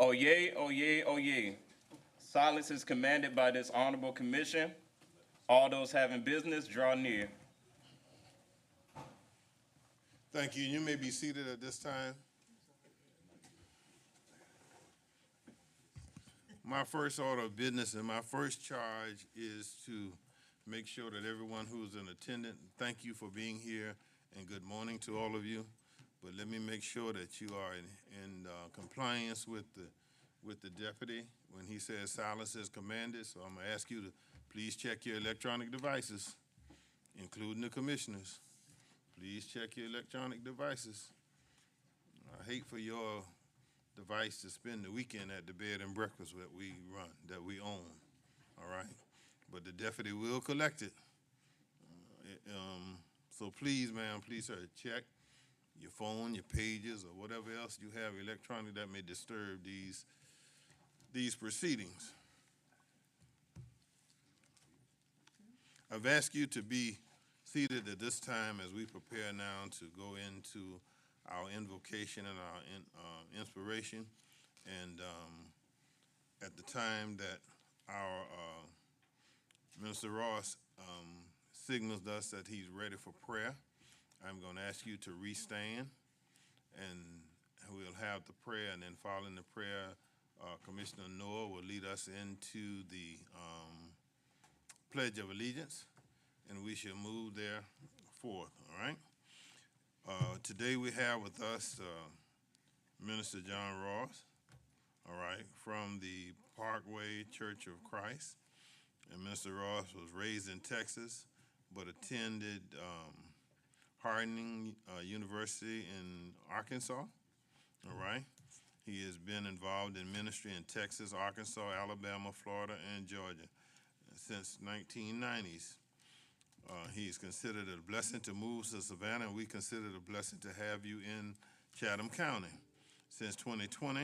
Oyez, oyez, oyez. Silence is commanded by this honorable commission. All those having business, draw near. Thank you. You may be seated at this time. My first order of business and my first charge is to make sure that everyone who's in attendance, thank you for being here and good morning to all of you. But let me make sure that you are in compliance with the deputy when he says silence is commanded. So I'm gonna ask you to please check your electronic devices, including the commissioners. Please check your electronic devices. I hate for your device to spend the weekend at the bed and breakfast that we run, that we own, all right? But the deputy will collect it. So please, ma'am, please, sir, check your phone, your pages, or whatever else you have electronic that may disturb these proceedings. I've asked you to be seated at this time as we prepare now to go into our invocation and our inspiration. And at the time that our Minister Ross signals us that he's ready for prayer, I'm going to ask you to restand, and we'll have the prayer, and then following the prayer, Commissioner Noah will lead us into the Pledge of Allegiance, and we shall move there forth, all right? Today we have with us Minister John Ross, all right, from the Parkway Church of Christ. And Minister Ross was raised in Texas, but attended Harding University in Arkansas, all right? He has been involved in ministry in Texas, Arkansas, Alabama, Florida, and Georgia since 1990s. He is considered a blessing to move to Savannah, and we consider it a blessing to have you in Chatham County since 2020,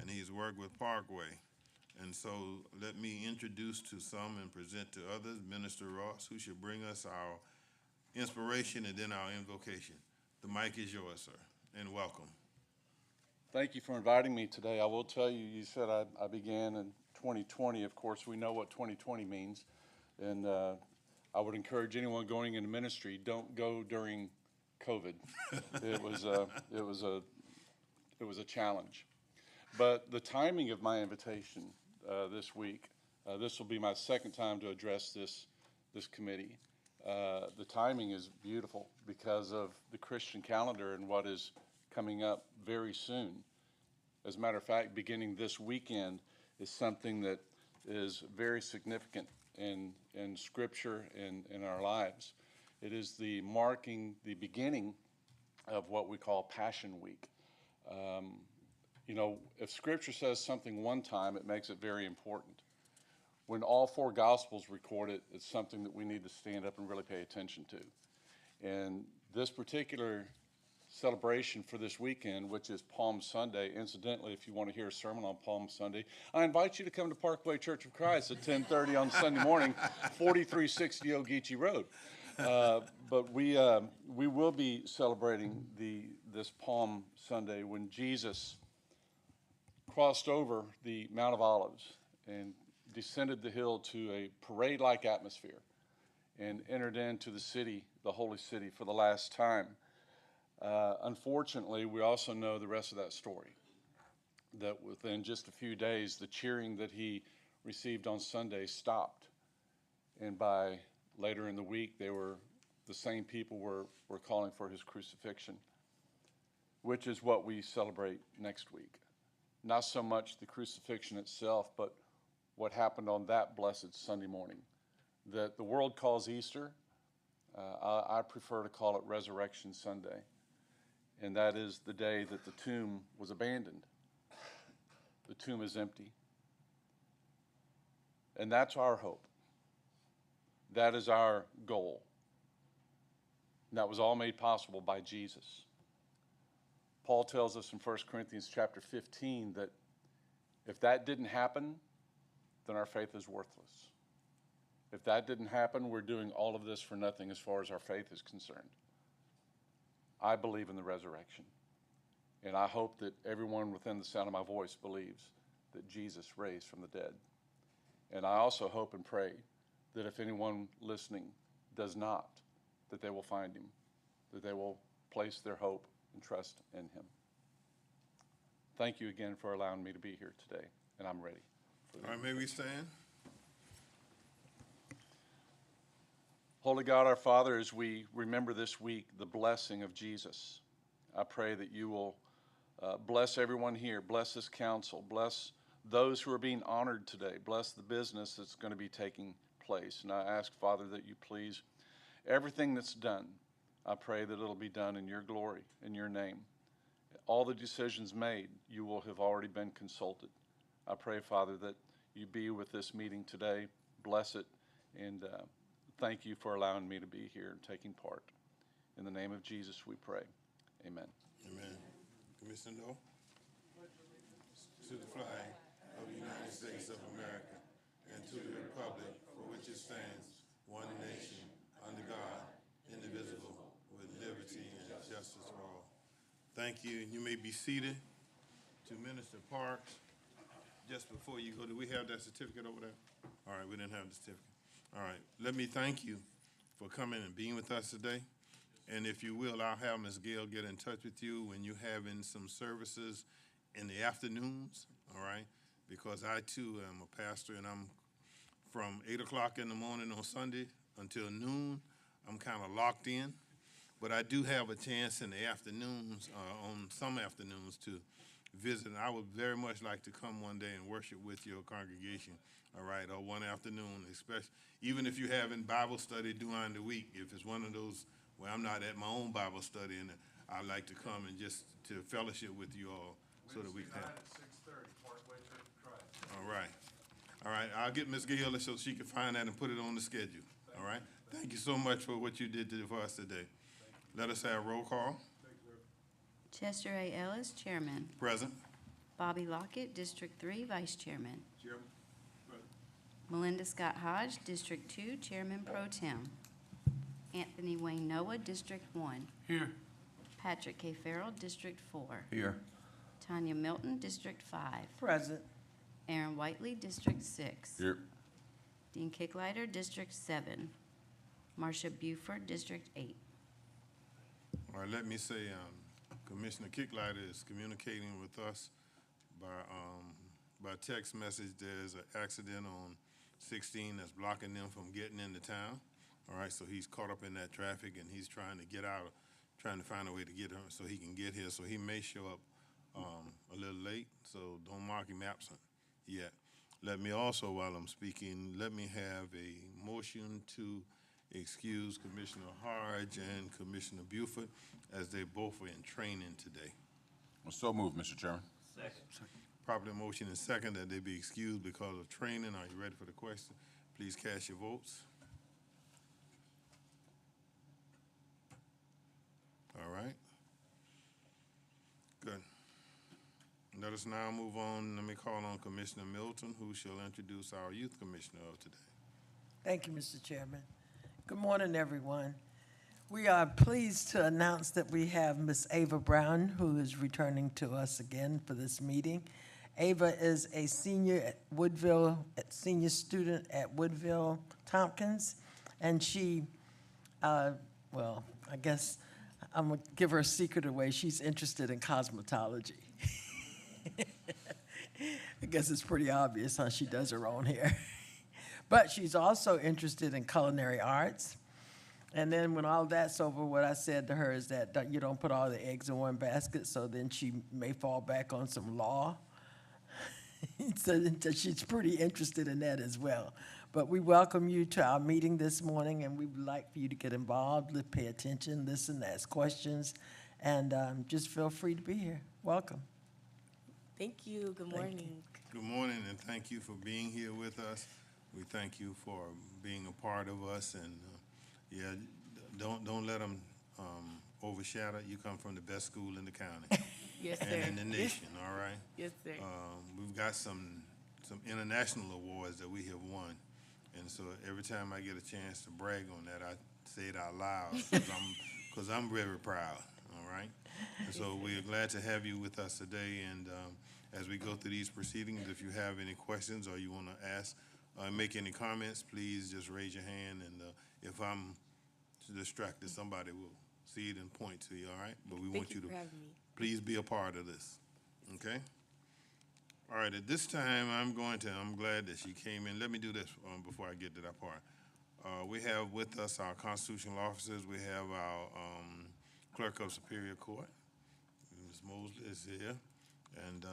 and he's worked with Parkway. And so let me introduce to some and present to others Minister Ross, who should bring us our inspiration and then our invocation. The mic is yours, sir, and welcome. Thank you for inviting me today. I will tell you, you said I began in 2020. Of course, we know what 2020 means. And I would encourage anyone going into ministry, don't go during COVID. It was a challenge. But the timing of my invitation this week, this will be my second time to address this committee. The timing is beautiful because of the Christian calendar and what is coming up very soon. As a matter of fact, beginning this weekend is something that is very significant in Scripture and in our lives. It is the beginning of what we call Passion Week. You know, if Scripture says something one time, it makes it very important. When all four Gospels record it, it's something that we need to stand up and really pay attention to. And this particular celebration for this weekend, which is Palm Sunday. Incidentally, if you want to hear a sermon on Palm Sunday, I invite you to come to Parkway Church of Christ at 10:30 on Sunday morning, 4360 Ogeechee Road. But we will be celebrating this Palm Sunday when Jesus crossed over the Mount of Olives and descended the hill to a parade-like atmosphere and entered into the city, the holy city, for the last time. Unfortunately, we also know the rest of that story, that within just a few days, the cheering that he received on Sunday stopped. And by later in the week, the same people were calling for his crucifixion, which is what we celebrate next week. Not so much the crucifixion itself, but what happened on that blessed Sunday morning that the world calls Easter. I prefer to call it Resurrection Sunday. And that is the day that the tomb was abandoned. The tomb is empty. And that's our hope. That is our goal. And that was all made possible by Jesus. Paul tells us in 1 Corinthians chapter 15 that if that didn't happen, then our faith is worthless. If that didn't happen, we're doing all of this for nothing as far as our faith is concerned. I believe in the resurrection. And I hope that everyone within the sound of my voice believes that Jesus raised from the dead. And I also hope and pray that if anyone listening does not, that they will find him, that they will place their hope and trust in him. Thank you again for allowing me to be here today, and I'm ready. All right, may we stand? Holy God, our Father, as we remember this week the blessing of Jesus, I pray that you will bless everyone here, bless this council, bless those who are being honored today, bless the business that's going to be taking place. And I ask, Father, that you please, everything that's done, I pray that it'll be done in your glory, in your name. All the decisions made, you will have already been consulted. I pray, Father, that you be with this meeting today, bless it, and thank you for allowing me to be here and taking part. In the name of Jesus, we pray. Amen. Amen. Commissioner Noel? To the flag of the United States of America and to the republic for which it stands, one nation, under God, indivisible, with liberty and justice for all. Thank you. You may be seated. To Minister Parks, just before you go, do we have that certificate over there? All right, we didn't have the certificate. All right, let me thank you for coming and being with us today. And if you will, I'll have Ms. Gail get in touch with you when you're having some services in the afternoons, all right? Because I too am a pastor, and I'm from 8 o'clock in the morning on Sunday until noon. I'm kind of locked in, but I do have a chance in the afternoons, on some afternoons, to visit. And I would very much like to come one day and worship with your congregation, all right, or one afternoon, especially, even if you're having Bible study during the week. If it's one of those where I'm not at my own Bible study, and I'd like to come and just to fellowship with you all so that we can have. At 6:30, Parkway Church of Christ. All right. All right, I'll get Ms. Gail so she can find that and put it on the schedule, all right? Thank you so much for what you did for us today. Let us have roll call. Chester A. Ellis, Chairman. Present. Bobby Lockett, District 3, Vice Chairman. Melinda Scott Hodge, District 2, Chairman Pro Tem. Anthony Wayne Noah, District 1. Here. Patrick K. Farrell, District 4. Here. Tanya Milton, District 5. Present. Aaron Whiteley, District 6. Here. Dean Kicklighter, District 7. Marcia Buford, District 8. All right, let me say, Commissioner Kicklighter is communicating with us by text message. There's an accident on 16 that's blocking them from getting into town. All right, so he's caught up in that traffic, and he's trying to get out, trying to find a way to get her so he can get here. So he may show up a little late, so don't mark him absent yet. Let me also, while I'm speaking, let me have a motion to excuse Commissioner Hodge and Commissioner Buford as they both were in training today. So moved, Mr. Chairman. Properly motion and second that they be excused because of training. Are you ready for the question? Please cast your votes. All right. Good. Let us now move on. Let me call on Commissioner Milton, who shall introduce our youth commissioner of today. Thank you, Mr. Chairman. Good morning, everyone. We are pleased to announce that we have Ms. Ava Brown, who is returning to us again for this meeting. Ava is a senior at Woodville, senior student at Woodville Tompkins, and she, well, I guess I'm gonna give her a secret away. She's interested in cosmetology. I guess it's pretty obvious, huh? She does her own hair. But she's also interested in culinary arts. And then when all that's over, what I said to her is that you don't put all the eggs in one basket, so then she may fall back on some law. So she's pretty interested in that as well. But we welcome you to our meeting this morning, and we would like for you to get involved, pay attention, listen, ask questions, and just feel free to be here. Welcome. Thank you. Good morning. Good morning, and thank you for being here with us. We thank you for being a part of us, and yeah, don't let them overshadow. You come from the best school in the county. Yes, and sir. in the nation, all right? Yes, sir. We've got some international awards that we have won, and so every time I get a chance to brag on that, I say it out loud because I'm very proud, all right? And so we're glad to have you with us today, and as we go through these proceedings, if you have any questions or you want to ask, make any comments, please just raise your hand, and if I'm distracted, somebody will see it and point to you, all right? But we want Thank you for having me. please be a part of this, okay? All right, at this time, I'm glad that she came in. Let me do this before I get to that part. We have with us our constitutional officers. We have our clerk of Superior Court, Ms. Mosley is here. And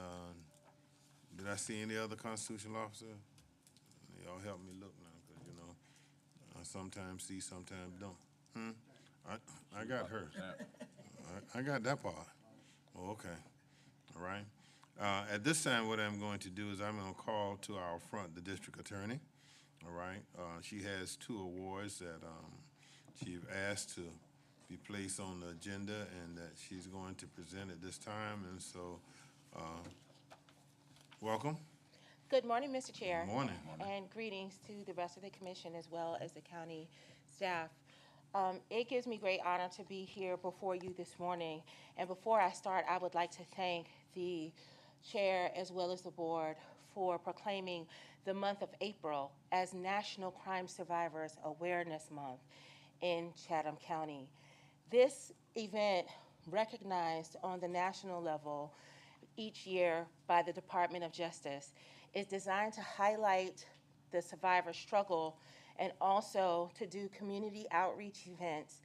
did I see any other constitutional officer? Y'all help me look now, because, I sometimes see, sometimes don't. I got her. I got that part. Oh, okay. All right. At this time, what I'm going to do is I'm going to call to our front the district attorney. All right. She has 2 awards that she's asked to be placed on the agenda and that she's going to present at this time. And so, welcome. Good morning, Mr. Chair. Good morning. And greetings to the rest of the commission as well as the county staff. It gives me great honor to be here before you this morning. And before I start, I would like to thank the chair as well as the board for proclaiming the month of April as National Crime Survivors Awareness Month in Chatham County. This event, recognized on the national level each year by the Department of Justice, is designed to highlight the survivor struggle and also to do community outreach events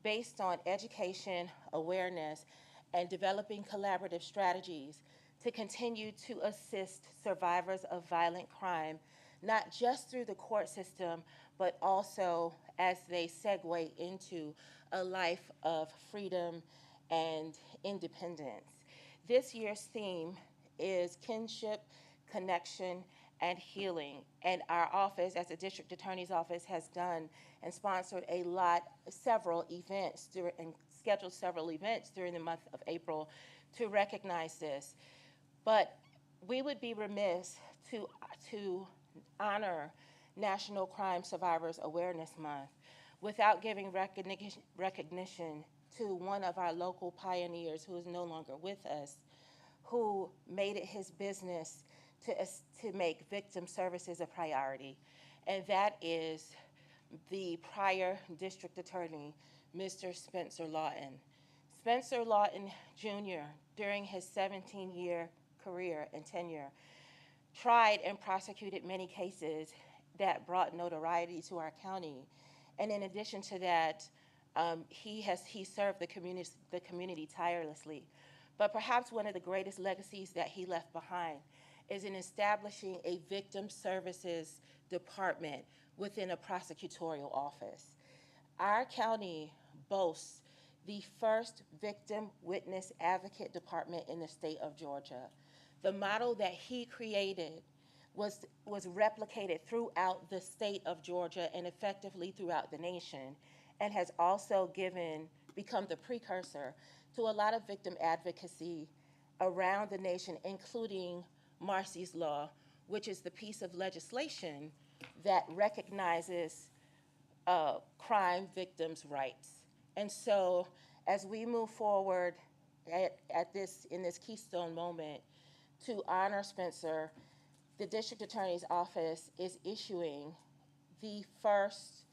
based on education, awareness, and developing collaborative strategies to continue to assist survivors of violent crime, not just through the court system, but also as they segue into a life of freedom and independence. This year's theme is kinship, connection, and healing. And our office, as the district attorney's office, has done and sponsored several events and scheduled several events during the month of April to recognize this. But we would be remiss to honor National Crime Survivors Awareness Month without giving recognition to one of our local pioneers who is no longer with us, who made it his business to make victim services a priority, and that is the prior district attorney, Mr. Spencer Lawton. Spencer Lawton Jr., during his 17-year career and tenure, tried and prosecuted many cases that brought notoriety to our county. And in addition to that, he served the community tirelessly. But perhaps one of the greatest legacies that he left behind is in establishing a victim services department within a prosecutorial office. Our county boasts the first victim witness advocate department in the state of Georgia. The model that he created was replicated throughout the state of Georgia and effectively throughout the nation, and has also become the precursor to a lot of victim advocacy around the nation, including Marsy's Law, which is the piece of legislation that recognizes crime victims' rights. And so as we move forward in this keystone moment to honor Spencer, the district attorney's office is issuing the first,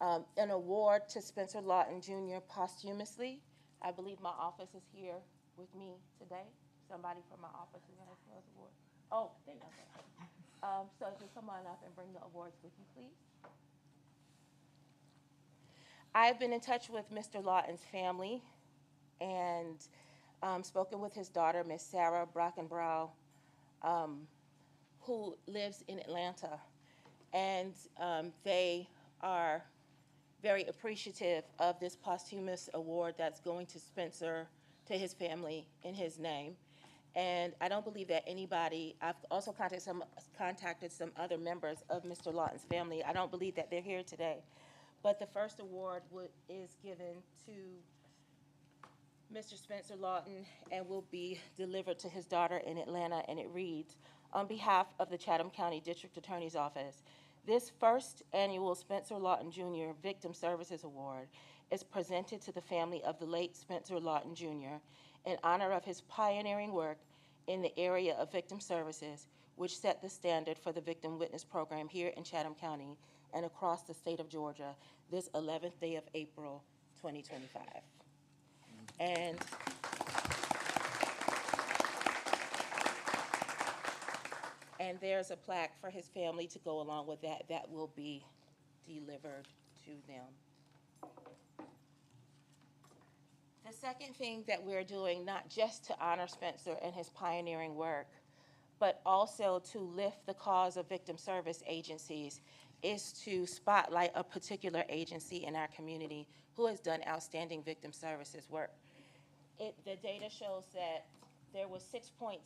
an award to Spencer Lawton Jr. posthumously. I believe my office is here with me today. Somebody from my office who has those awards. Oh, there you go. So just come on up and bring the awards with you, please. I've been in touch with Mr. Lawton's family and spoken with his daughter, Miss Sarah Brockenbrow, who lives in Atlanta. And they are very appreciative of this posthumous award that's going to Spencer, to his family, in his name. And I don't believe that I've also contacted some other members of Mr. Lawton's family. I don't believe that they're here today. But the first award is given to Mr. Spencer Lawton and will be delivered to his daughter in Atlanta, and it reads, on behalf of the Chatham County District Attorney's Office, This first annual Spencer Lawton Jr. Victim Services Award is presented to the family of the late Spencer Lawton Jr. in honor of his pioneering work in the area of victim services, which set the standard for the Victim Witness Program here in Chatham County and across the state of Georgia this 11th day of April, 2025. And there's a plaque for his family to go along with that. That will be delivered to them. The second thing that we're doing, not just to honor Spencer and his pioneering work, but also to lift the cause of victim service agencies, is to spotlight a particular agency in our community who has done outstanding victim services work. The data shows that there was 6.6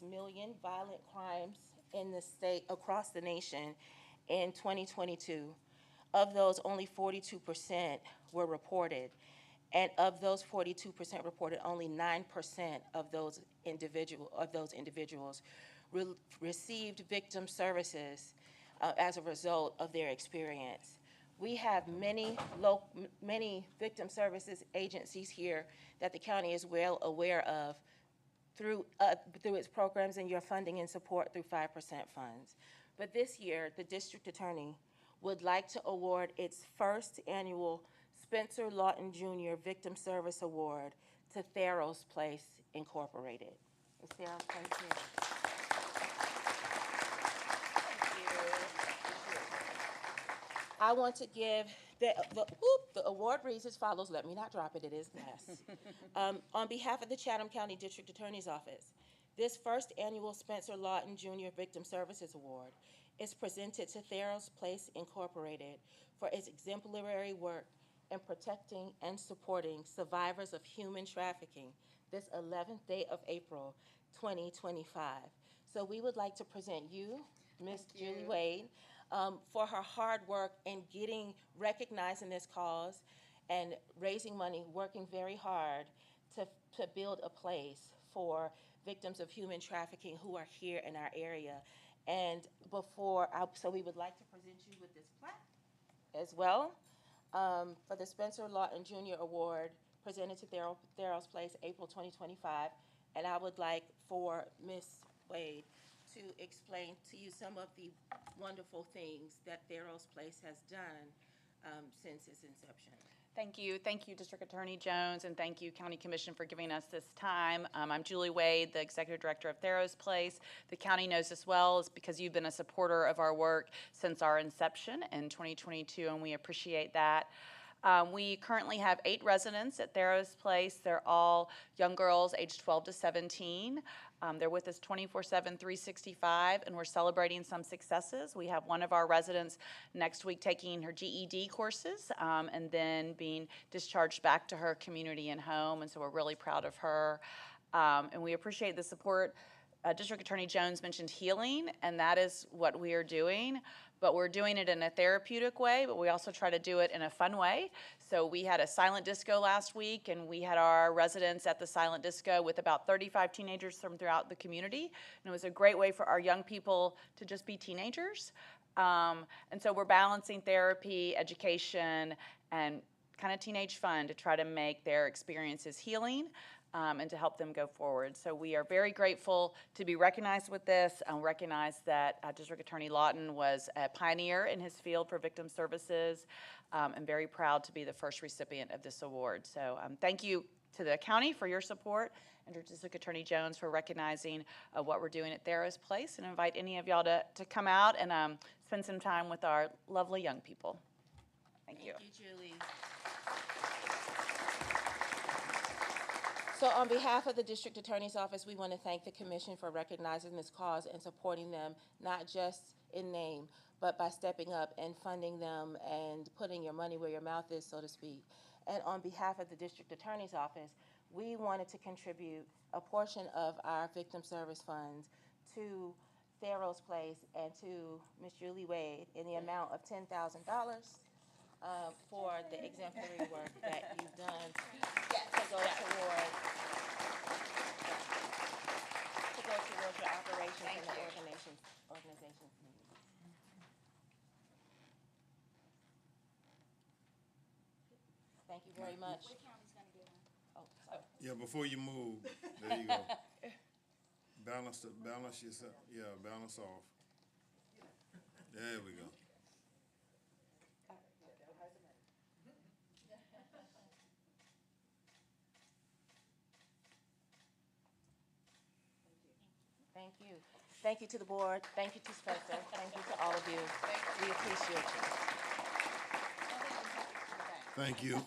million violent crimes in the state, across the nation in 2022. Of those, only 42% were reported. And of those 42% reported, only 9% of those individuals received victim services as a result of their experience. We have many victim services agencies here that the county is well aware of through its programs and your funding and support through 5% funds. But this year, the district attorney would like to award its first annual Spencer Lawton Jr. Victim Service Award to Theros Place Incorporated. Is Theros Place here? Thank you. I want to give, the award reads as follows. Let me not drop it, it is glass. On behalf of the Chatham County District Attorney's Office, this first annual Spencer Lawton Jr. Victim Services Award is presented to Theros Place Incorporated for its exemplary work in protecting and supporting survivors of human trafficking this 11th day of April, 2025. So we would like to present you, Ms. Julie Wade, for her hard work in recognized in this cause and raising money, working very hard to build a place for victims of human trafficking who are here in our area. And so we would like to present you with this plaque as well. For the Spencer Lawton Jr. Award presented to Theros Place, April 2025. And I would like for Ms. Wade to explain to you some of the wonderful things that Theros Place has done since its inception. Thank you, District Attorney Jones, and thank you, County Commission, for giving us this time. I'm Julie Wade, the Executive Director of Theros Place. The county knows this well is because you've been a supporter of our work since our inception in 2022, and we appreciate that. We currently have 8 residents at Theros Place. They're all young girls aged 12 to 17. They're with us 24/7, 365, and we're celebrating some successes. We have one of our residents next week taking her GED courses and then being discharged back to her community and home, and so we're really proud of her. And we appreciate the support. District Attorney Jones mentioned healing, and that is what we are doing. But we're doing it in a therapeutic way, but we also try to do it in a fun way. So we had a silent disco last week, and we had our residents at the silent disco with about 35 teenagers from throughout the community. And it was a great way for our young people to just be teenagers. And so we're balancing therapy, education, and kind of teenage fun to try to make their experiences healing. And to help them go forward. So we are very grateful to be recognized with this and recognize that District Attorney Lawton was a pioneer in his field for victim services, and very proud to be the first recipient of this award. So thank you to the county for your support and to District Attorney Jones for recognizing what we're doing at Theros Place, and invite any of y'all to come out and spend some time with our lovely young people. Thank you. Thank you, Julie. So on behalf of the District Attorney's Office, we want to thank the Commission for recognizing this cause and supporting them, not just in name, but by stepping up and funding them and putting your money where your mouth is, so to speak. And on behalf of the District Attorney's Office, we wanted to contribute a portion of our victim service funds to Theros Place and to Ms. Julie Wade in the amount of $10,000 for the exemplary work that you've done to go towards your operations and the organization's needs. Thank you very much. Oh, sorry. Yeah, before you move, there you go. Balance yourself, yeah, balance off. There we go. Thank you. Thank you to the board. Thank you to Spencer. Thank you to all of you. We appreciate you. Thank you.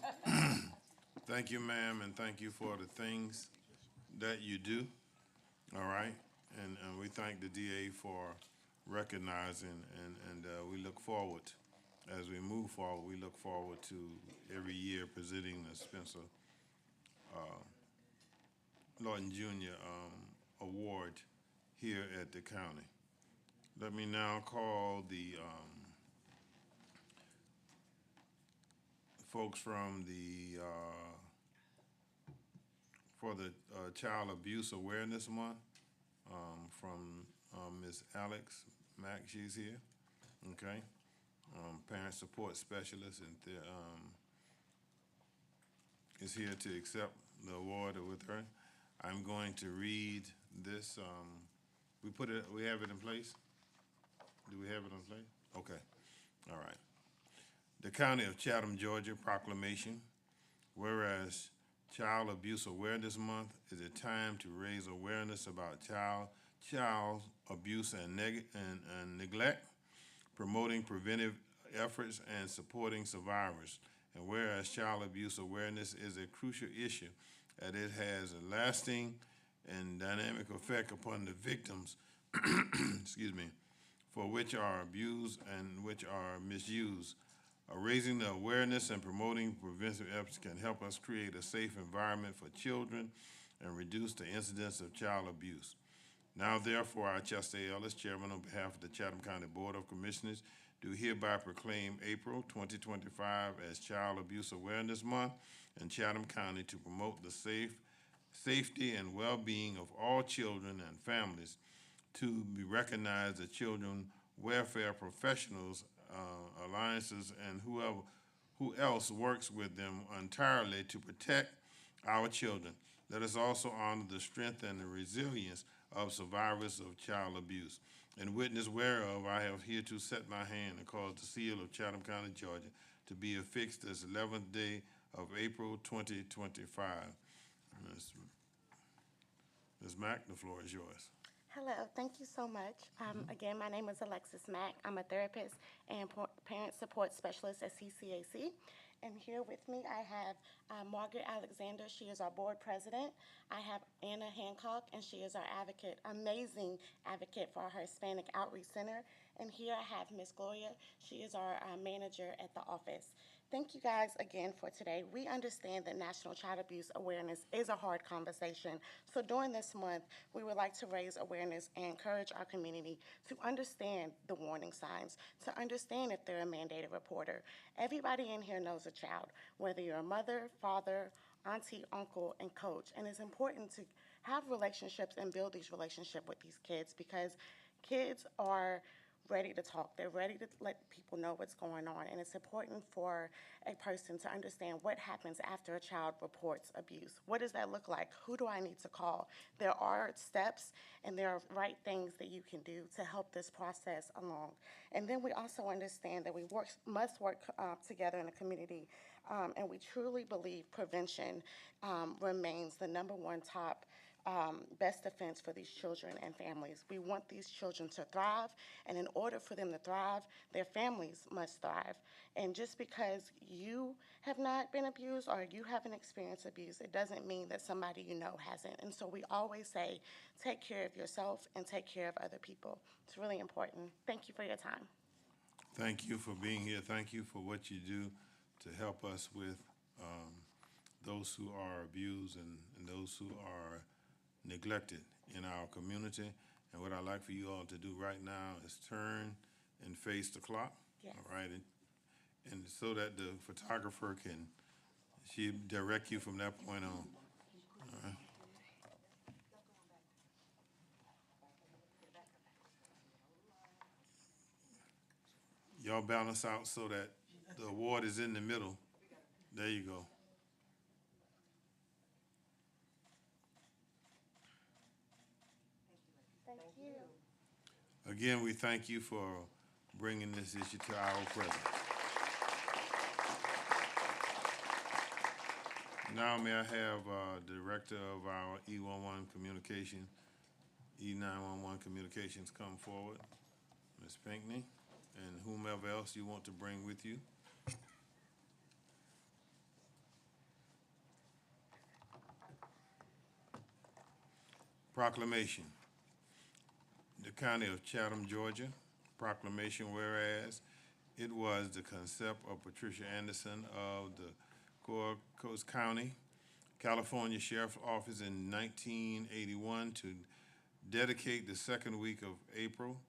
Thank you, ma'am, and thank you for the things that you do, all right? And we thank the DA for recognizing, and we look forward, as we move forward, we look forward to every year presenting the Spencer Lawton Jr. Award here at the county. Let me now call the folks from the, for the Child Abuse Awareness Month, from Ms. Alex Mack, she's here, okay? Parent Support Specialist, and is here to accept the award with her. I'm going to read this, we have it in place? Do we have it in place? Okay, all right. The County of Chatham, Georgia proclamation, whereas Child Abuse Awareness Month is a time to raise awareness about child abuse and neglect, promoting preventive efforts and supporting survivors. And whereas child abuse awareness is a crucial issue, that it has a lasting and dynamic effect upon the victims, excuse me, for which are abused and which are misused. Raising the awareness and promoting preventive efforts can help us create a safe environment for children and reduce the incidence of child abuse. Now therefore, I, Chester A. Ellis, Chairman on behalf of the Chatham County Board of Commissioners, do hereby proclaim April 2025 as Child Abuse Awareness Month in Chatham County to promote the safety and well-being of all children and families, to be recognized as children welfare professionals, alliances, and who else works with them entirely to protect our children. Let us also honor the strength and the resilience of survivors of child abuse. In witness whereof, I have hereto set my hand and caused the seal of Chatham County, Georgia, to be affixed this 11th day of April 2025. Ms. Mack, the floor is yours. Hello, thank you so much. Again, my name is Alexis Mack. I'm a therapist and parent support specialist at CCAC. And here with me, I have Margaret Alexander. She is our board president. I have Anna Hancock, and she is our advocate, amazing advocate for our Hispanic Outreach Center. And here I have Miss Gloria. She is our manager at the office. Thank you guys again for today. We understand that National Child Abuse Awareness is a hard conversation. So during this month, we would like to raise awareness and encourage our community to understand the warning signs, to understand if they're a mandated reporter. Everybody in here knows a child, whether you're a mother, father, auntie, uncle, and coach. And it's important to have relationships and build these relationships with these kids, because kids are ready to talk. They're ready to let people know what's going on. And it's important for a person to understand what happens after a child reports abuse. What does that look like? Who do I need to call? There are steps and there are right things that you can do to help this process along. And then we also understand that we must work together in the community. And we truly believe prevention remains the #1 top best defense for these children and families. We want these children to thrive, and in order for them to thrive, their families must thrive. And just because you have not been abused or you haven't experienced abuse, it doesn't mean that somebody you know hasn't. And so we always say, take care of yourself and take care of other people. It's really important. Thank you for your time. Thank you for being here. Thank you for what you do to help us with those who are abused and those who are neglected in our community. And what I'd like for you all to do right now is turn and face the clock. Yes. All right, and so that the photographer can, she direct you from that point on. All right. Y'all balance out so that the award is in the middle. There you go. Again, we thank you for bringing this issue to our presence. Now may I have the Director of our E11 Communication, E911 Communications come forward, Ms. Pinckney, and whomever else you want to bring with you. Proclamation. The County of Chatham, Georgia, proclamation whereas it was the concept of Patricia Anderson of the Coast County, California Sheriff's Office in 1981 to dedicate the second week of April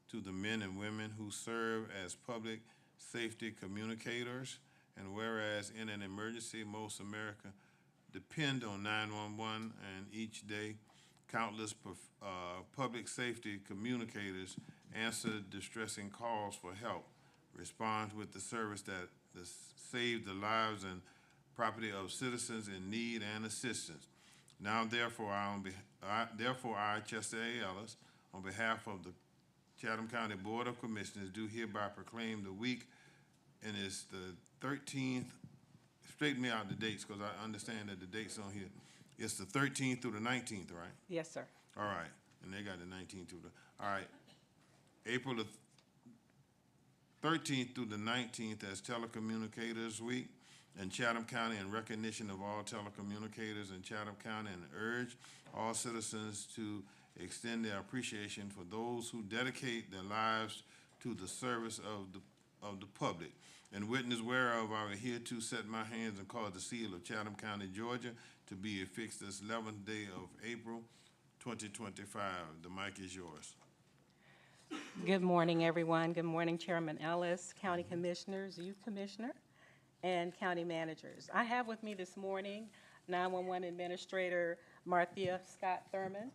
to the men and women who serve as public safety communicators, and whereas in an emergency, most America depend on 911, and each day countless public safety communicators answer distressing calls for help, respond with the service that save the lives and property of citizens in need and assistance. Now, therefore, I, Chester A. Ellis, on behalf of the Chatham County Board of Commissioners, do hereby proclaim the week, and it's the 13th. Straighten me out the dates, because I understand that the dates on here. It's the 13th through the 19th, right? Yes, sir. All right, and they got the 19th through the, all right. April the 13th through the 19th as Telecommunicators Week in Chatham County in recognition of all telecommunicators in Chatham County, and urge all citizens to extend their appreciation for those who dedicate their lives to the service of the public. And witness whereof I will hereto set my hands and cause the seal of Chatham County, Georgia, to be affixed this 11th day of April, 2025. The mic is yours. Good morning, everyone. Good morning, Chairman Ellis, County Commissioners, Youth Commissioner, and County Managers. I have with me this morning 911 Administrator Marthea Scott Thurman.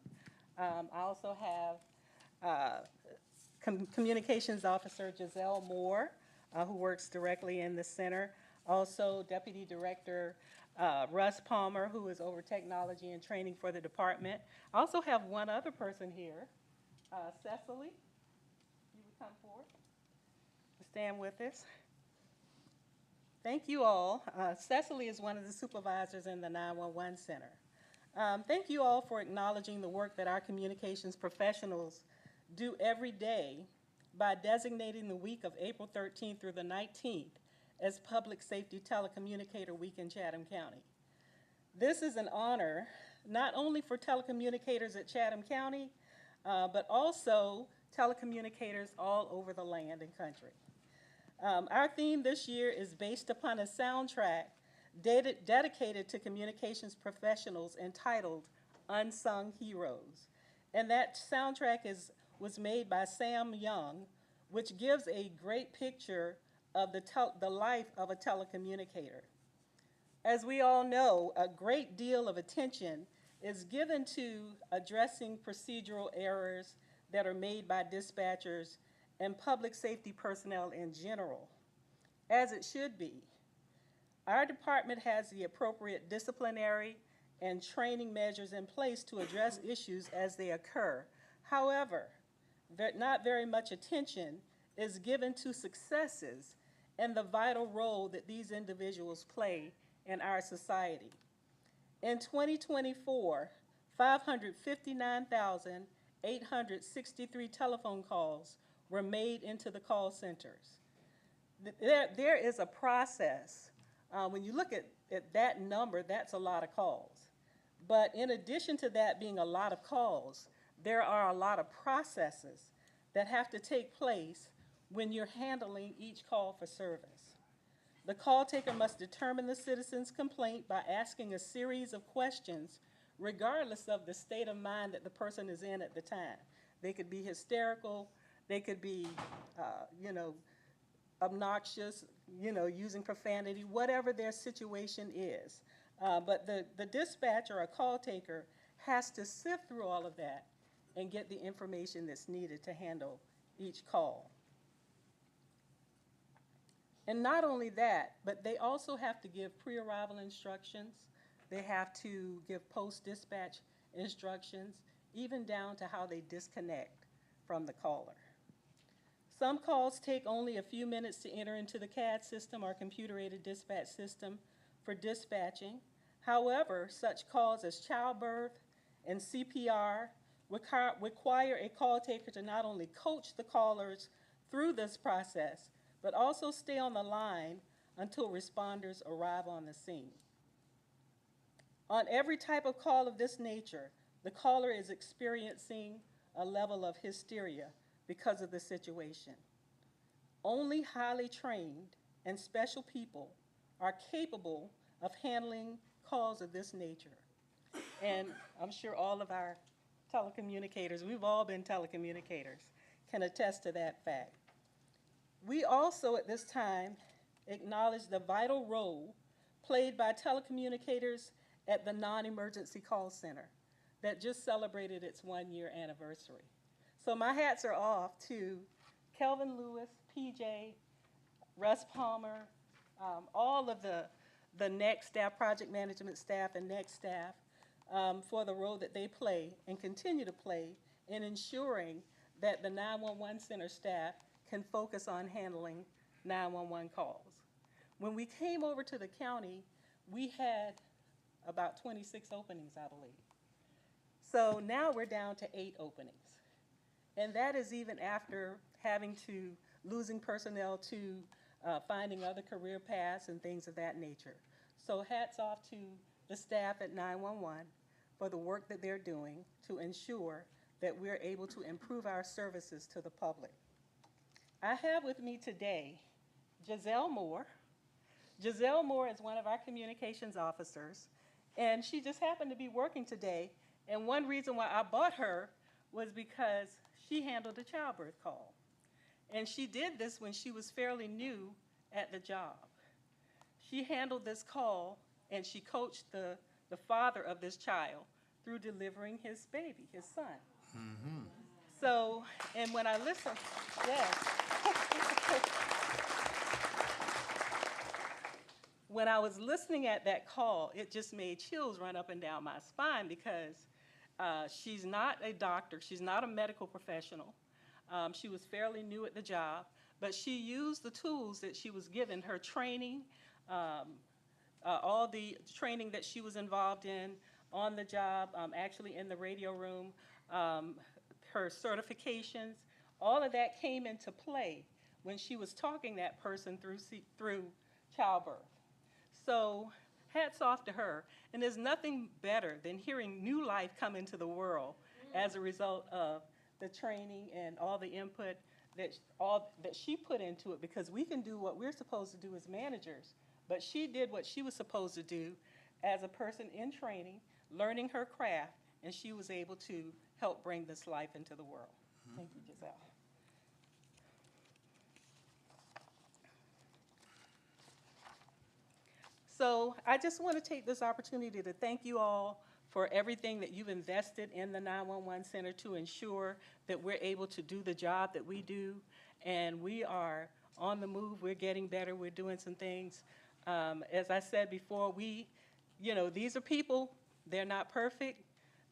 I also have Communications Officer Giselle Moore, who works directly in the center. Also, Deputy Director Russ Palmer, who is over technology and training for the department. I also have one other person here, Cecily. You would come forward, stand with us. Thank you all. Cecily is one of the supervisors in the 911 Center. Thank you all for acknowledging the work that our communications professionals do every day by designating the week of April 13th through the 19th as Public Safety Telecommunicator Week in Chatham County. This is an honor not only for telecommunicators at Chatham County, but also telecommunicators all over the land and country. Our theme this year is based upon a soundtrack dedicated to communications professionals entitled Unsung Heroes. And that soundtrack was made by Sam Young, which gives a great picture of the life of a telecommunicator. As we all know, a great deal of attention is given to addressing procedural errors that are made by dispatchers and public safety personnel in general, as it should be. Our department has the appropriate disciplinary and training measures in place to address issues as they occur. However, not very much attention is given to successes and the vital role that these individuals play in our society. In 2024, 559,863 telephone calls were made into the call centers. There is a process. When you look at that number, that's a lot of calls. But in addition to that being a lot of calls, there are a lot of processes that have to take place when you're handling each call for service. The call taker must determine the citizen's complaint by asking a series of questions regardless of the state of mind that the person is in at the time. They could be hysterical, they could be, obnoxious, using profanity, whatever their situation is. But the dispatcher or call taker has to sift through all of that and get the information that's needed to handle each call. And not only that, but they also have to give pre-arrival instructions. They have to give post-dispatch instructions, even down to how they disconnect from the caller. Some calls take only a few minutes to enter into the CAD system or computer-aided dispatch system for dispatching. However, such calls as childbirth and CPR require a call taker to not only coach the callers through this process, but also stay on the line until responders arrive on the scene. On every type of call of this nature, the caller is experiencing a level of hysteria because of the situation. Only highly trained and special people are capable of handling calls of this nature. And I'm sure all of our telecommunicators, we've all been telecommunicators, can attest to that fact. We also at this time acknowledge the vital role played by telecommunicators at the Non-Emergency Call Center that just celebrated its 1-year anniversary. So my hats are off to Kelvin Lewis, PJ, Russ Palmer, all of the NEC staff, project management staff and NEC staff for the role that they play and continue to play in ensuring that the 911 center staff can focus on handling 911 calls. When we came over to the county, we had about 26 openings, I believe. So now we're down to 8 openings. And that is even after having to, losing personnel to finding other career paths and things of that nature. So hats off to the staff at 911 for the work that they're doing to ensure that we're able to improve our services to the public. I have with me today Giselle Moore. Giselle Moore is one of our communications officers, and she just happened to be working today. And one reason why I bought her was because she handled a childbirth call. And she did this when she was fairly new at the job. She handled this call, and she coached the father of this child through delivering his baby, his son. Mm-hmm. So, and when I listened, yes. When I was listening at that call, it just made chills run up and down my spine because she's not a doctor, she's not a medical professional. She was fairly new at the job, but she used the tools that she was given, her training, all the training that she was involved in on the job, actually in the radio room, her certifications, all of that came into play when she was talking that person through childbirth. So hats off to her. And there's nothing better than hearing new life come into the world as a result of the training and all the input that she put into it, because we can do what we're supposed to do as managers, but she did what she was supposed to do as a person in training, learning her craft, and she was able to help bring this life into the world. Thank you, Giselle. So I just want to take this opportunity to thank you all for everything that you've invested in the 911 Center to ensure that we're able to do the job that we do. And we are on the move. We're getting better. We're doing some things. As I said before, these are people. They're not perfect,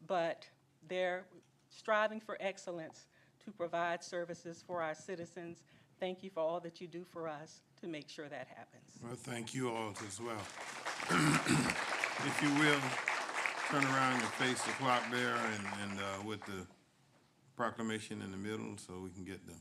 but they're striving for excellence to provide services for our citizens. Thank you for all that you do for us to make sure that happens. Well, thank you all as well. If you will, turn around and face the clock there and with the proclamation in the middle so we can get them.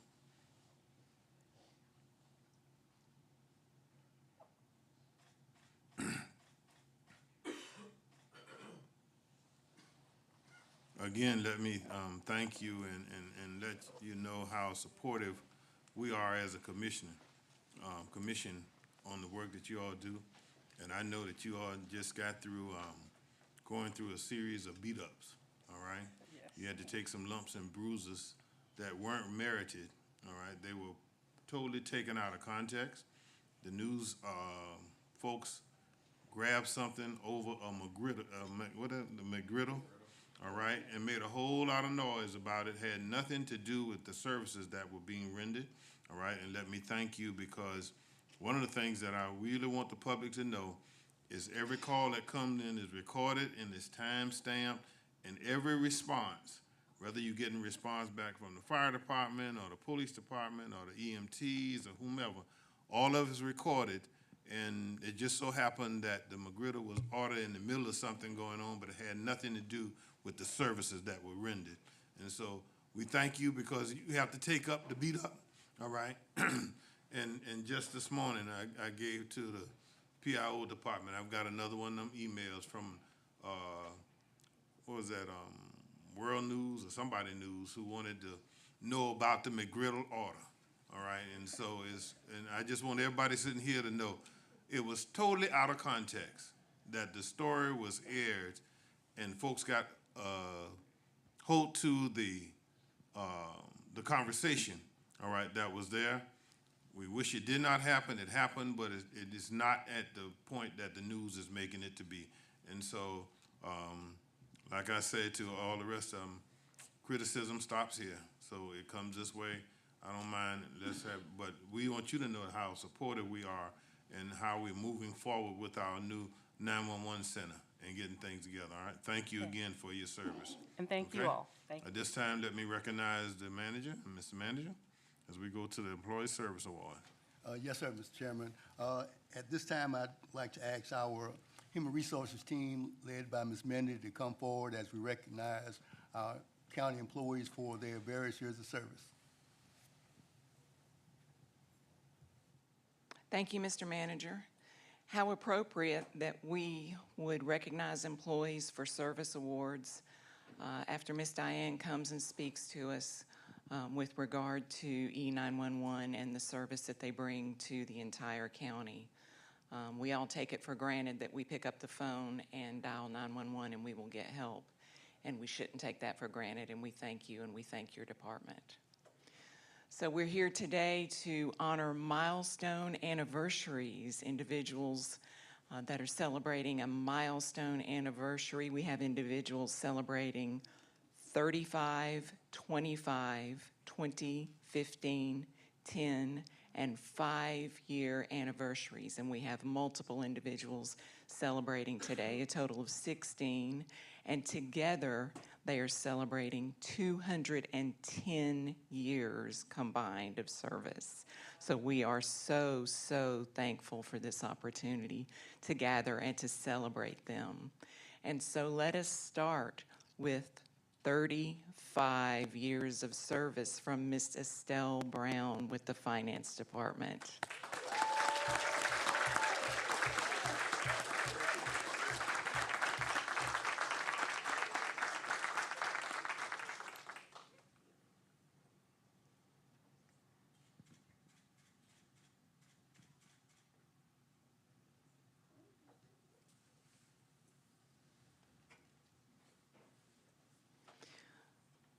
Again, let me thank you and let you know how supportive we are as a commission on the work that you all do. And I know that you all just got through going through a series of beat-ups, all right? Yes. You had to take some lumps and bruises that weren't merited, all right? They were totally taken out of context. The news folks grabbed something over a McGriddle, all right, and made a whole lot of noise about it. Had nothing to do with the services that were being rendered, all right? And let me thank you, because one of the things that I really want the public to know is every call that comes in is recorded and is time-stamped, and every response whether you're getting response back from the fire department or the police department or the EMTs or whomever, all of it's recorded. And it just so happened that the McGriddle was ordered in the middle of something going on, but it had nothing to do with the services that were rendered. And so we thank you because you have to take up the beat up, all right? And just this morning, I gave to the PIO department, I've got another one of them emails from, what was that, World News or somebody news who wanted to know about the McGriddle order, all right? And so and I just want everybody sitting here to know, it was totally out of context that the story was aired and folks got hold to the conversation, all right, that was there. We wish it did not happen. It happened, but it is not at the point that the news is making it to be. And so, like I said to all the rest of them, criticism stops here. So it comes this way. I don't mind. But we want you to know how supportive we are and how we're moving forward with our new 911 center and getting things together, all right? Thank you again for your service. And thank you Okay? all. Thank you. At this time, let me recognize the manager, Mr. Manager, as we go to the Employee Service Award. Yes, sir, Mr. Chairman. At this time, I'd like to ask our Human Resources team, led by Ms. Mendy, to come forward as we recognize our county employees for their various years of service. Thank you, Mr. Manager. How appropriate that we would recognize employees for service awards after Ms. Diane comes and speaks to us with regard to E911 and the service that they bring to the entire county. We all take it for granted that we pick up the phone and dial 911 and we will get help. And we shouldn't take that for granted, and we thank you and we thank your department. So we're here today to honor milestone anniversaries, individuals that are celebrating a milestone anniversary. We have individuals celebrating 35, 25, 20, 15, 10, and 5-year anniversaries. And we have multiple individuals celebrating today, a total of 16. And together, they are celebrating 210 years combined of service. So we are so, so thankful for this opportunity to gather and to celebrate them. And so let us start with 35 years of service from Ms. Estelle Brown with the Finance Department.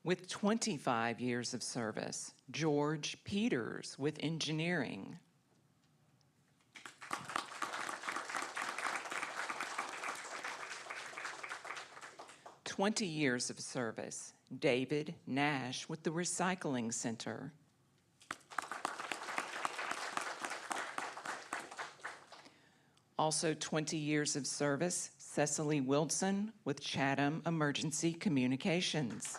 With 25 years of service, George Peters with engineering. "20 years of service, David Nash with the Recycling Center. Also 20 years of service, Cecily Wilson with Chatham Emergency Communications.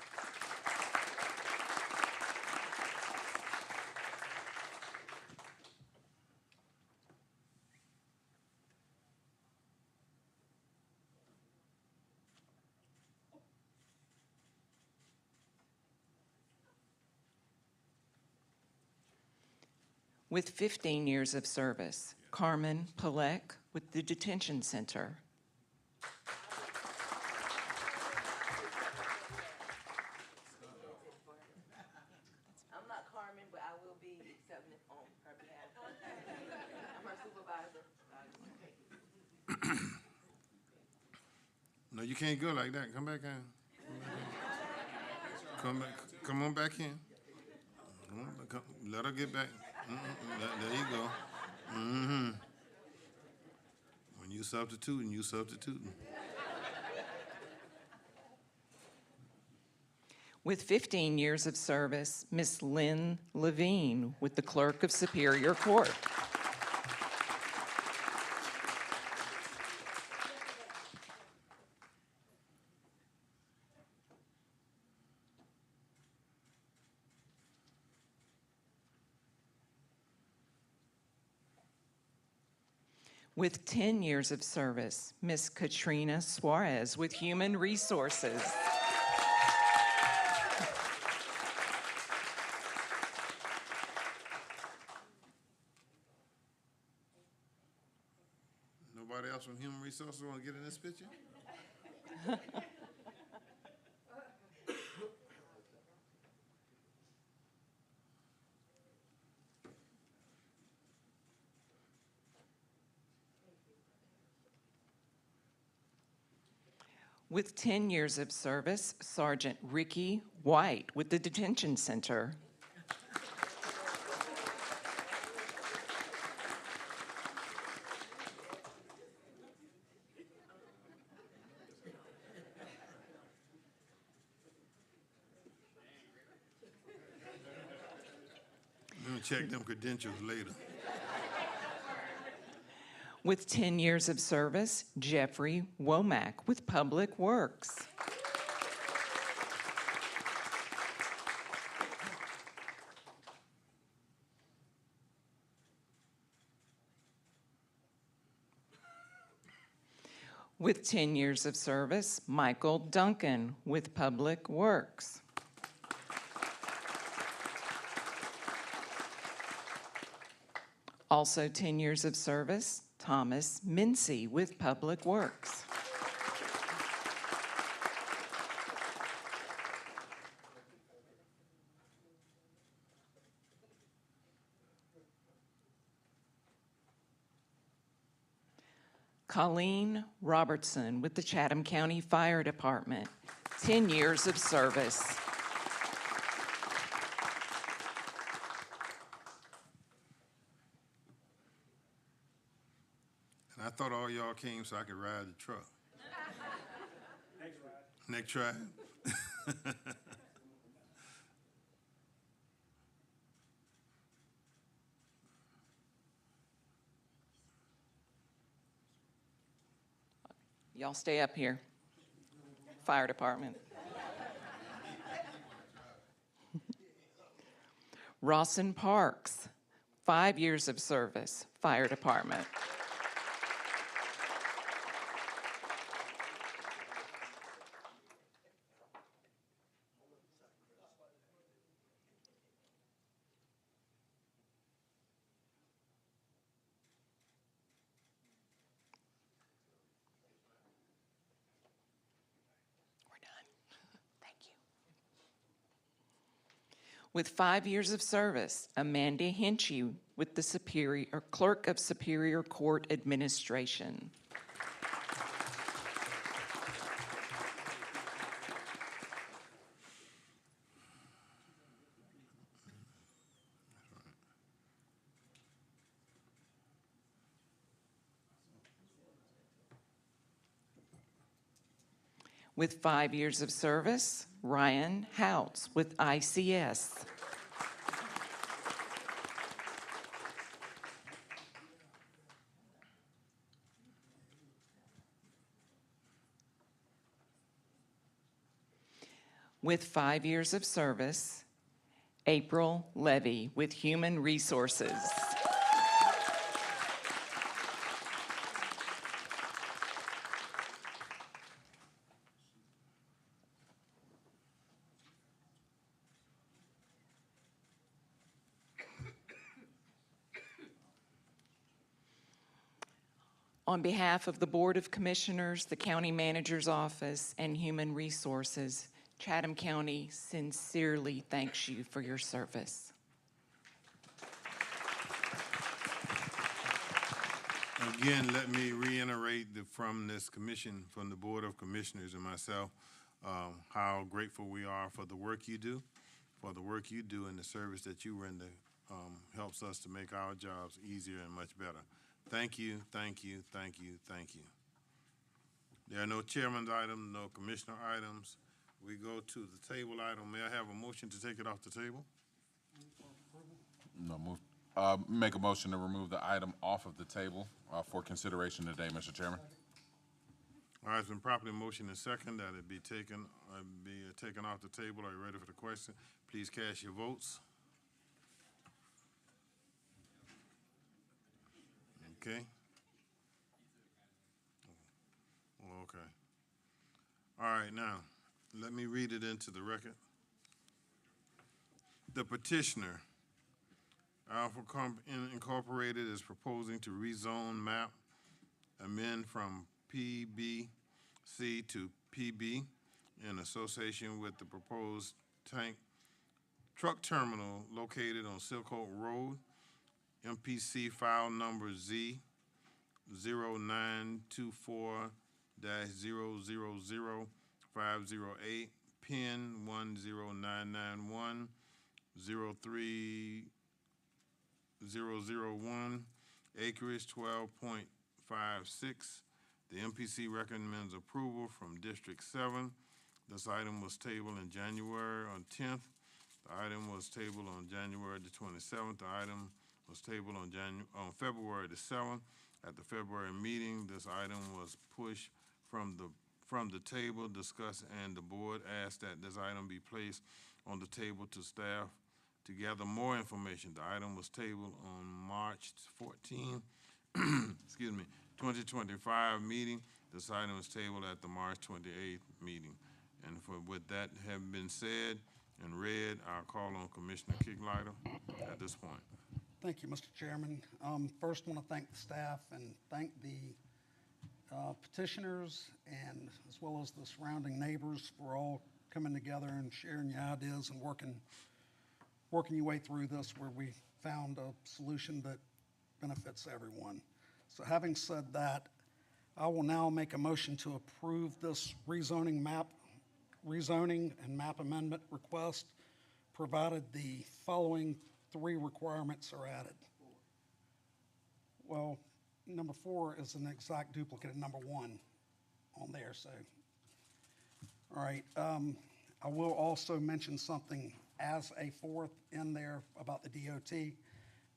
With 15 years of service, Carmen Palek with the Detention Center. I'm not Carmen, but I will be accepting it on her behalf. I'm her supervisor. No, you can't go like that. Come back in. Come on back in. Let her get back. There you go. When you substituting, you substituting. With 15 years of service, Miss Lynn Levine with the Clerk of Superior Court. With 10 years of service, Ms. Katrina Suarez with Human Resources. Nobody else from Human Resources want to get in this picture? With 10 years of service, Sergeant Ricky White with the Detention Center. Let me check them credentials later. With 10 years of service, Jeffrey Womack with Public Works. With 10 years of service, Michael Duncan with Public Works. Also 10 years of service, Thomas Mincy with Public Works. Colleen Robertson with the Chatham County Fire Department, 10 years of service. And I thought all y'all came so I could ride the truck. Next ride. Y'all stay up here. Fire Department. Rawson Parks, 5 years of service, Fire Department. With 5 years of service, Amanda Hinchy with the Clerk of Superior Court Administration. With 5 years of service, Ryan Houts with ICS. With 5 years of service, April Levy with Human Resources. On behalf of the Board of Commissioners, the County Manager's Office, and Human Resources, Chatham County sincerely thanks you for your service. Again, let me reiterate from this commission, from the Board of Commissioners and myself, how grateful we are for the work you do, and the service that you render helps us to make our jobs easier and much better. Thank you, thank you, thank you, thank you. There are no chairman's items, no commissioner items. We go to the table item. May I have a motion to take it off the table? No move. Make a motion to remove the item off of the table for consideration today, Mr. Chairman. All right, it's been properly motioned and second that it be taken off the table. Are you ready for the question? Please cast your votes. Okay. All right, now, let me read it into the record. The petitioner, Alpha Incorporated, is proposing to rezone map, amend from PBC to PB in association with the proposed truck terminal located on Silk Oak Road, MPC file number Z 0924-000508, PIN 10991-03001, acreage 12.56. The MPC recommends approval from District 7. This item was tabled in January on 10th. The item was tabled on January the 27th. The item was tabled on February the 7th. At the February meeting, this item was pushed from the table, discussed, and the board asked that this item be placed on the table to staff to gather more information. The item was tabled on March 14, 2025 meeting. This item was tabled at the March 28th meeting. And with that have been said and read, I'll call on Commissioner Kicklighter at this point. Thank you, Mr. Chairman. First, I want to thank the staff and thank the petitioners and as well as the surrounding neighbors for all coming together and sharing your ideas and working your way through this where we found a solution that benefits everyone. So having said that, I will now make a motion to approve this rezoning and map amendment request, provided the following 3 requirements are added. Well, number 4 is an exact duplicate of number 1 on there, so. All right, I will also mention something as a 4th in there about the DOT,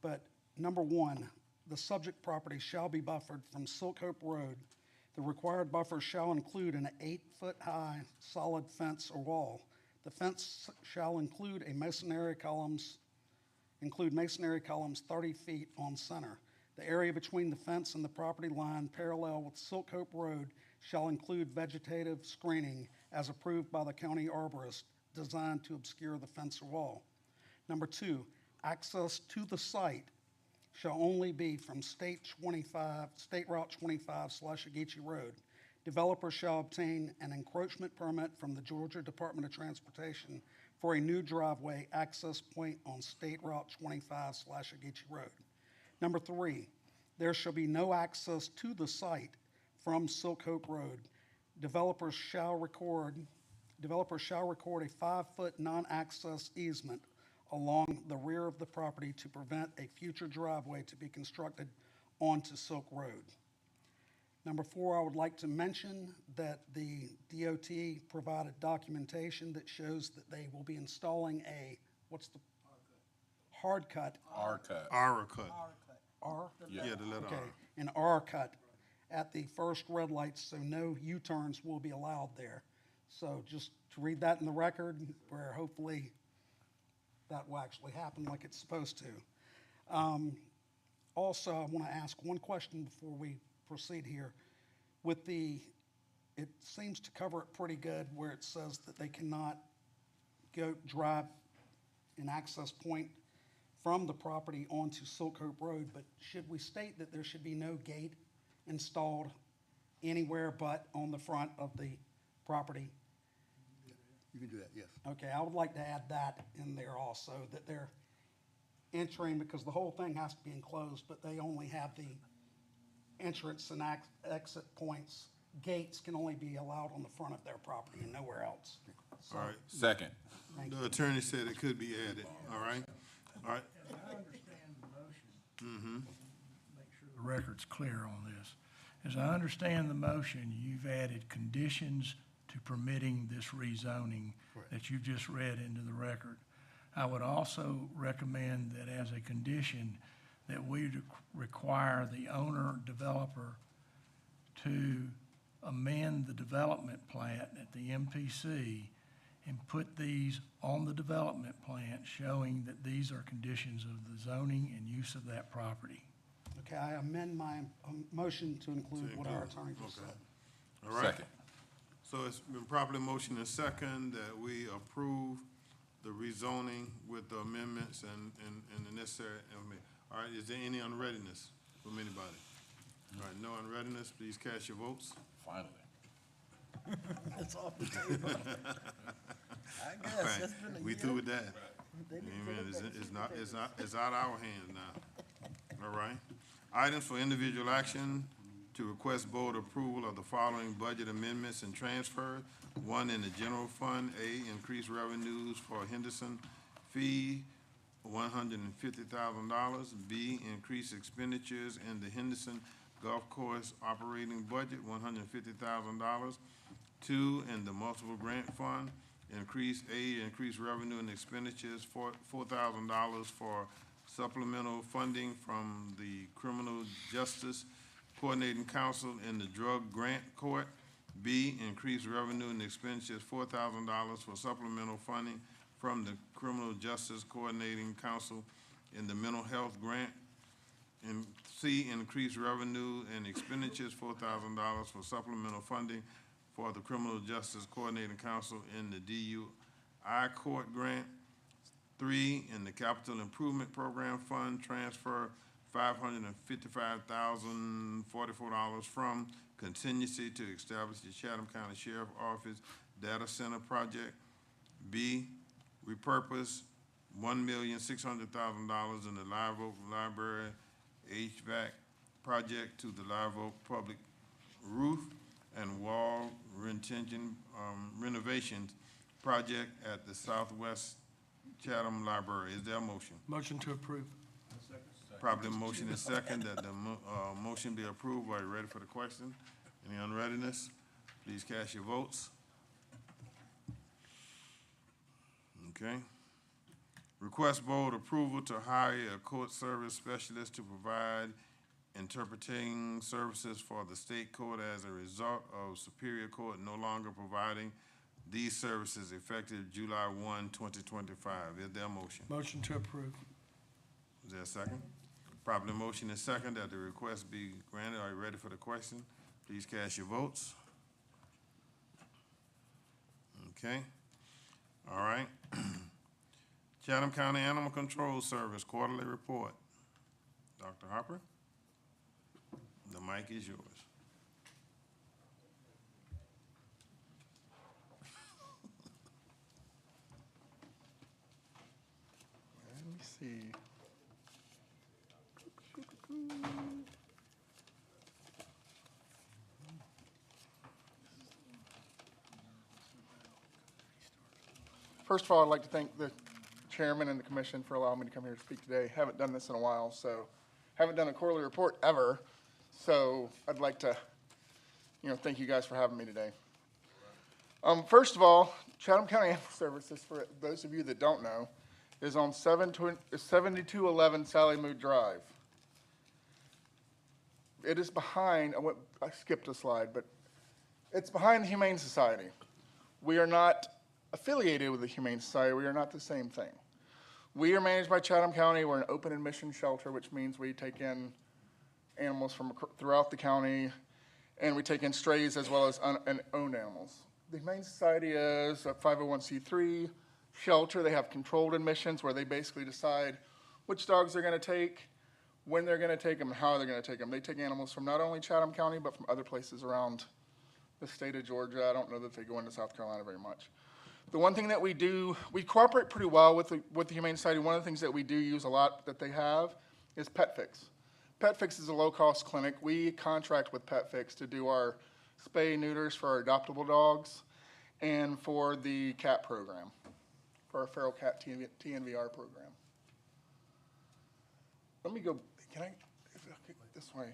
but number 1, the subject property shall be buffered from Silk Hope Road. The required buffer shall include an 8-foot-high solid fence or wall. The fence shall include masonry columns 30 feet on center. The area between the fence and the property line parallel with Silk Hope Road shall include vegetative screening as approved by the county arborist designed to obscure the fence or wall. Number 2, access to the site shall only be from State Route 25/Agee Road. Developers shall obtain an encroachment permit from the Georgia Department of Transportation for a new driveway access point on State Route 25/Agee Road. Number 3, there shall be no access to the site from Silk Hope Road. Developers shall record a 5-foot non-access easement along the rear of the property to prevent a future driveway to be constructed onto Silk Road. Number 4, I would like to mention that the DOT provided documentation that shows that they will be installing hard cut. R-cut. Yeah, the letter Okay, R. an R cut at the first red lights, so no U-turns will be allowed there. So just to read that in the record, where hopefully that will actually happen like it's supposed to. Also, I want to ask one question before we proceed here. It seems to cover it pretty good where it says that they cannot drive an access point from the property onto Silk Hope Road, but should we state that there should be no gate installed anywhere but on the front of the property? You can do that, yes. Okay, I would like to add that in there also, that they're entering, because the whole thing has to be enclosed, but they only have the entrance and exit points. Gates can only be allowed on the front of their property and nowhere else. So, All right. Second. The attorney said it could be added, all right? All right, I understand the motion. Make sure the record's clear on this. As I understand the motion, you've added conditions to permitting this rezoning that you've just read into the record. I would also recommend that as a condition that we require the owner developer to amend the development plan at the MPC and put these on the development plan showing that these are conditions of the zoning and use of that property. Okay, I amend my motion to include what our attorney just said. all right. Second. So it's been properly motioned and second that we approve the rezoning with the amendments and the necessary. All right, is there any unreadiness from anybody? All right, no unreadiness, please cast your votes. Finally. It's off the table. I All guess, right, it's been a we year. through with that. They need to Amen, look at it's out of our hands now. All right. Items for individual action to request board approval of the following budget amendments and transfers. One in the general fund, A, increase revenues for Henderson fee, $150,000. B, increase expenditures in the Henderson Golf Course operating budget, $150,000. Two, in the multiple grant fund, increase revenue and expenditures for $4,000 for supplemental funding from the Criminal Justice Coordinating Council in the Drug Grant Court. B, increase revenue and expenditures $4,000 for supplemental funding from the Criminal Justice Coordinating Council in the Mental Health Grant. And C, increase revenue and expenditures $4,000 for supplemental funding for the Criminal Justice Coordinating Council in the DUI Court Grant. 3, in the Capital Improvement Program Fund, transfer $555,044 from contingency to establish the Chatham County Sheriff Office Data Center Project. B, repurpose $1,600,000 in the Live Oak Library HVAC project to the Live Oak Public Roof and Wall Renovations Project at the Southwest Chatham Library. Is there a motion? Motion to approve. Probably motion is second that the motion be approved. Are you ready for the question? Any unreadiness? Please cast your votes. Okay. Request board approval to hire a court service specialist to provide interpreting services for the state court as a result of Superior Court no longer providing these services effective July 1, 2025. Is there a motion? Motion to approve. Is there a second? Properly motion is second that the request be granted. Are you ready for the question? Please cast your votes. Okay. All right. Chatham County Animal Control Service Quarterly Report. Dr. Harper, the mic is yours. Let me see. First of all, I'd like to thank the chairman and the commission for allowing me to come here to speak today. Haven't done this in a while, so haven't done a quarterly report ever. So I'd like to, thank you guys for having me today. First of all, Chatham County Animal Services, for those of you that don't know, is on 7211 Sally Mood Drive. It is behind, I skipped a slide, but it's behind the Humane Society. We are not affiliated with the Humane Society. We are not the same thing. We are managed by Chatham County. We're an open admission shelter, which means we take in animals from throughout the county, and we take in strays as well as owned animals. The Humane Society is a 501c3 shelter. They have controlled admissions where they basically decide which dogs they're going to take, when they're going to take them, and how they're going to take them. They take animals from not only Chatham County, but from other places around the state of Georgia. I don't know that they go into South Carolina very much. The one thing that we do, we cooperate pretty well with the Humane Society. One of the things that we do use a lot that they have is PetFix. PetFix is a low-cost clinic. We contract with PetFix to do our spay neuters for our adoptable dogs and for the cat program, for our feral cat TNVR program. Let me go, can I this way?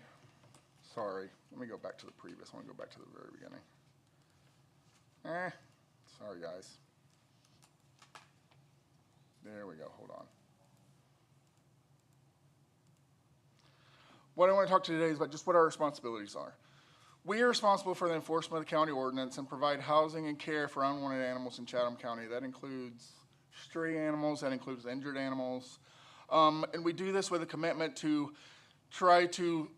Sorry, let me go back to the previous. I want to go back to the very beginning. Sorry, guys. There we go, hold on. What I want to talk to you today is about just what our responsibilities are. We are responsible for the enforcement of the county ordinance and provide housing and care for unwanted animals in Chatham County. That includes stray animals, that includes injured animals. And we do this with a commitment to try to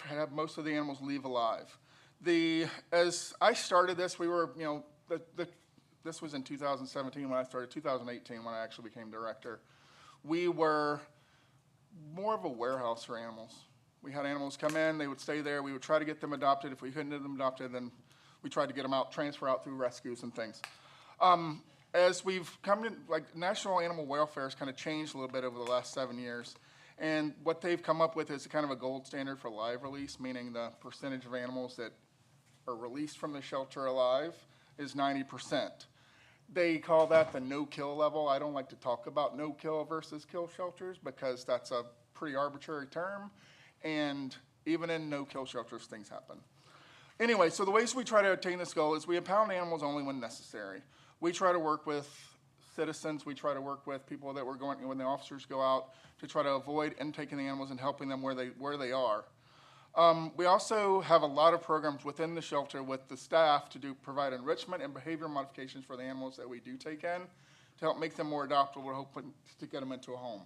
have most of the animals leave alive. As I started this, we were, this was in 2017 when I started, 2018 when I actually became director. We were more of a warehouse for animals. We had animals come in, they would stay there, we would try to get them adopted. If we couldn't get them adopted, then we tried to get them out, transfer out through rescues and things. As we've come in, like, National Animal Welfare has kind of changed a little bit over the last 7 years. And what they've come up with is kind of a gold standard for live release, meaning the percentage of animals that are released from the shelter alive is 90%. They call that the no-kill level. I don't like to talk about no-kill versus kill shelters because that's a pretty arbitrary term. And even in no-kill shelters, things happen. Anyway, so the ways we try to attain this goal is we impound animals only when necessary. We try to work with citizens. We try to work with people that we're going, when the officers go out, to try to avoid intaking the animals and helping them where they are. We also have a lot of programs within the shelter with the staff to provide enrichment and behavior modifications for the animals that we do take in to help make them more adoptable, hoping to get them into a home.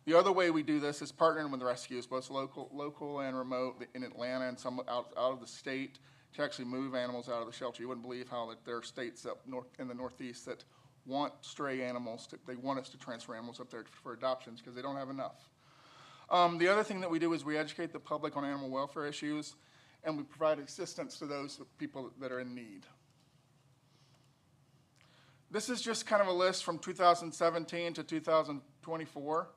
The other way we do this is partnering with rescues, both local and remote in Atlanta and some out of the state, to actually move animals out of the shelter. You wouldn't believe how that there are states up north in the Northeast that want stray animals. They want us to transfer animals up there for adoptions because they don't have enough. The other thing that we do is we educate the public on animal welfare issues, and we provide assistance to those people that are in need. This is just kind of a list from 2017 to 2024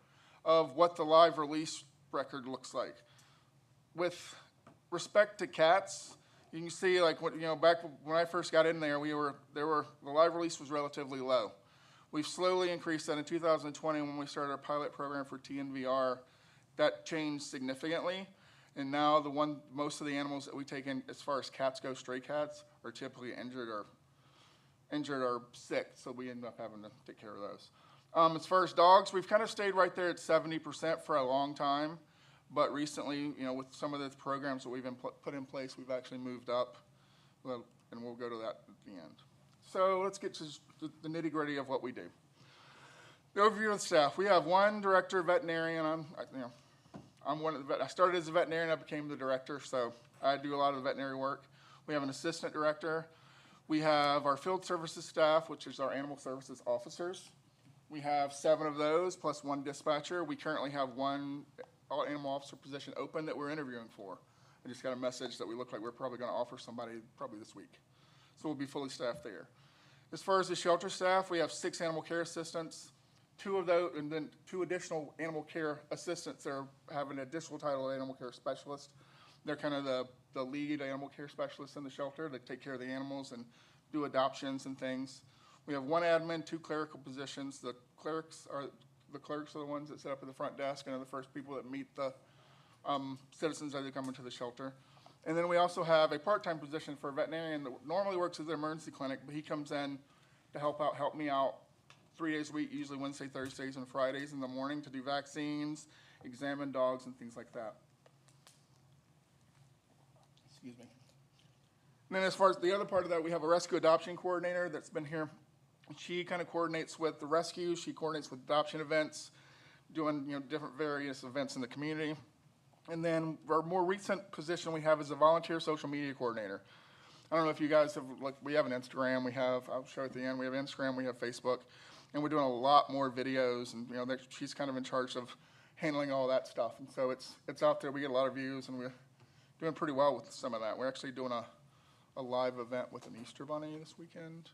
of what the live release record looks like. With respect to cats, you can see, like, back when I first got in there, the live release was relatively low. We've slowly increased that in 2020 when we started our pilot program for TNVR. That changed significantly, and now most of the animals that we take in, as far as cats go, stray cats, are typically injured or sick, so we end up having to take care of those. As far as dogs, we've kind of stayed right there at 70% for a long time. But recently, with some of the programs that we've put in place, we've actually moved up, and we'll go to that at the end. So let's get to the nitty-gritty of what we do. The overview of the staff. We have one director, veterinarian. I'm one of the I started as a veterinarian, I became the director, so I do a lot of the veterinary work. We have an assistant director. We have our field services staff, which is our animal services officers. We have 7 of those, plus 1 dispatcher. We currently have 1 animal officer position open that we're interviewing for. I just got a message that we look like we're probably going to offer somebody probably this week. So we'll be fully staffed there. As far as the shelter staff, we have 6 animal care assistants, 2 of those, and then 2 additional animal care assistants that have an additional title of animal care specialist. They're kind of the lead animal care specialists in the shelter. They take care of the animals and do adoptions and things. We have 1 admin, 2 clerical positions. The clerks are the ones that sit up at the front desk and are the first people that meet the citizens as they come into the shelter. And then we also have a part-time position for a veterinarian that normally works at the emergency clinic, but he comes in to help me out 3 days a week, usually Wednesday, Thursdays, and Fridays in the morning to do vaccines, examine dogs, and things like that. Excuse me. And then as far as the other part of that, we have a rescue adoption coordinator that's been here. She kind of coordinates with the rescue. She coordinates with adoption events, doing different various events in the community. And then our more recent position we have is a volunteer social media coordinator. I don't know if you guys have, we have an Instagram. I'll show at the end, we have Instagram, we have Facebook, and we're doing a lot more videos. And she's kind of in charge of handling all that stuff. And so it's out there. We get a lot of views, and we're doing pretty well with some of that. We're actually doing a live event with an Easter bunny this weekend.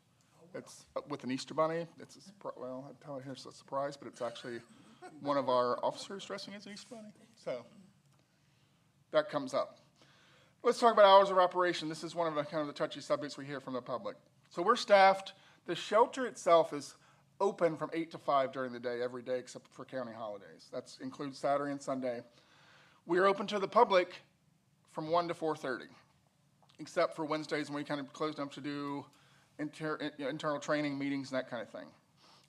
It's with an Easter bunny. It's a surprise. Well, I tell you here it's a surprise, but it's actually one of our officers dressing as an Easter bunny. So that comes up. Let's talk about hours of operation. This is one of the kind of the touchy subjects we hear from the public. So we're staffed. The shelter itself is open from 8 to 5 during the day, every day except for county holidays. That includes Saturday and Sunday. We are open to the public from 1 to 4:30, except for Wednesdays when we kind of close up to do internal training meetings and that kind of thing.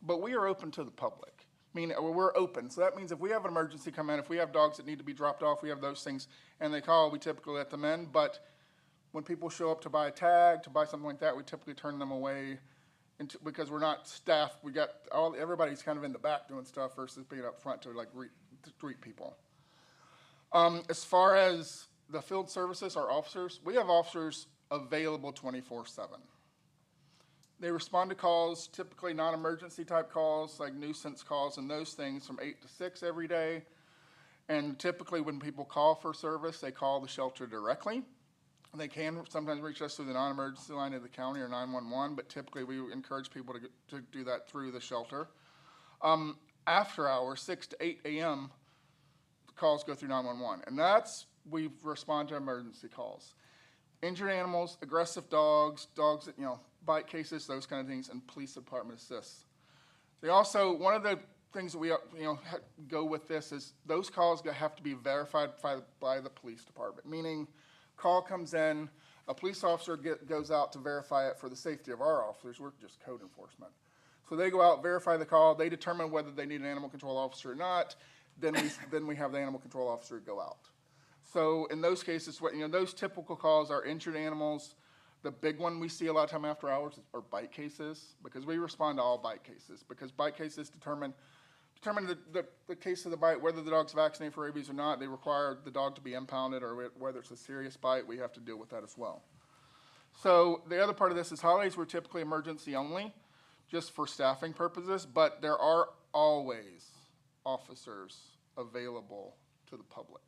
But we are open to the public, meaning we're open. So that means if we have an emergency come in, if we have dogs that need to be dropped off, we have those things, and they call, we typically let them in. But when people show up to buy a tag, to buy something like that, we typically turn them away because we're not staffed. We got everybody's kind of in the back doing stuff versus being up front to greet people. As far as the field services, our officers, we have officers available 24/7. They respond to calls, typically non-emergency type calls, like nuisance calls and those things from 8 to 6 every day. And typically when people call for service, they call the shelter directly. They can sometimes reach us through the non-emergency line of the county or 911, but typically we encourage people to do that through the shelter. After hours, 6 to 8 a.m., the calls go through 911. And we respond to emergency calls. Injured animals, aggressive dogs, dogs that, bite cases, those kind of things, and police department assists. They also, one of the things that we, go with this is those calls have to be verified by the police department, meaning call comes in, a police officer goes out to verify it for the safety of our officers. We're just code enforcement. So they go out, verify the call, they determine whether they need an animal control officer or not, then we have the animal control officer go out. So in those cases, those typical calls are injured animals. The big one we see a lot of time after hours are bite cases, because we respond to all bite cases, because bite cases determine the case of the bite, whether the dog's vaccinated for rabies or not. They require the dog to be impounded, or whether it's a serious bite, we have to deal with that as well. So the other part of this is holidays were typically emergency only, just for staffing purposes, but there are always officers available to the public.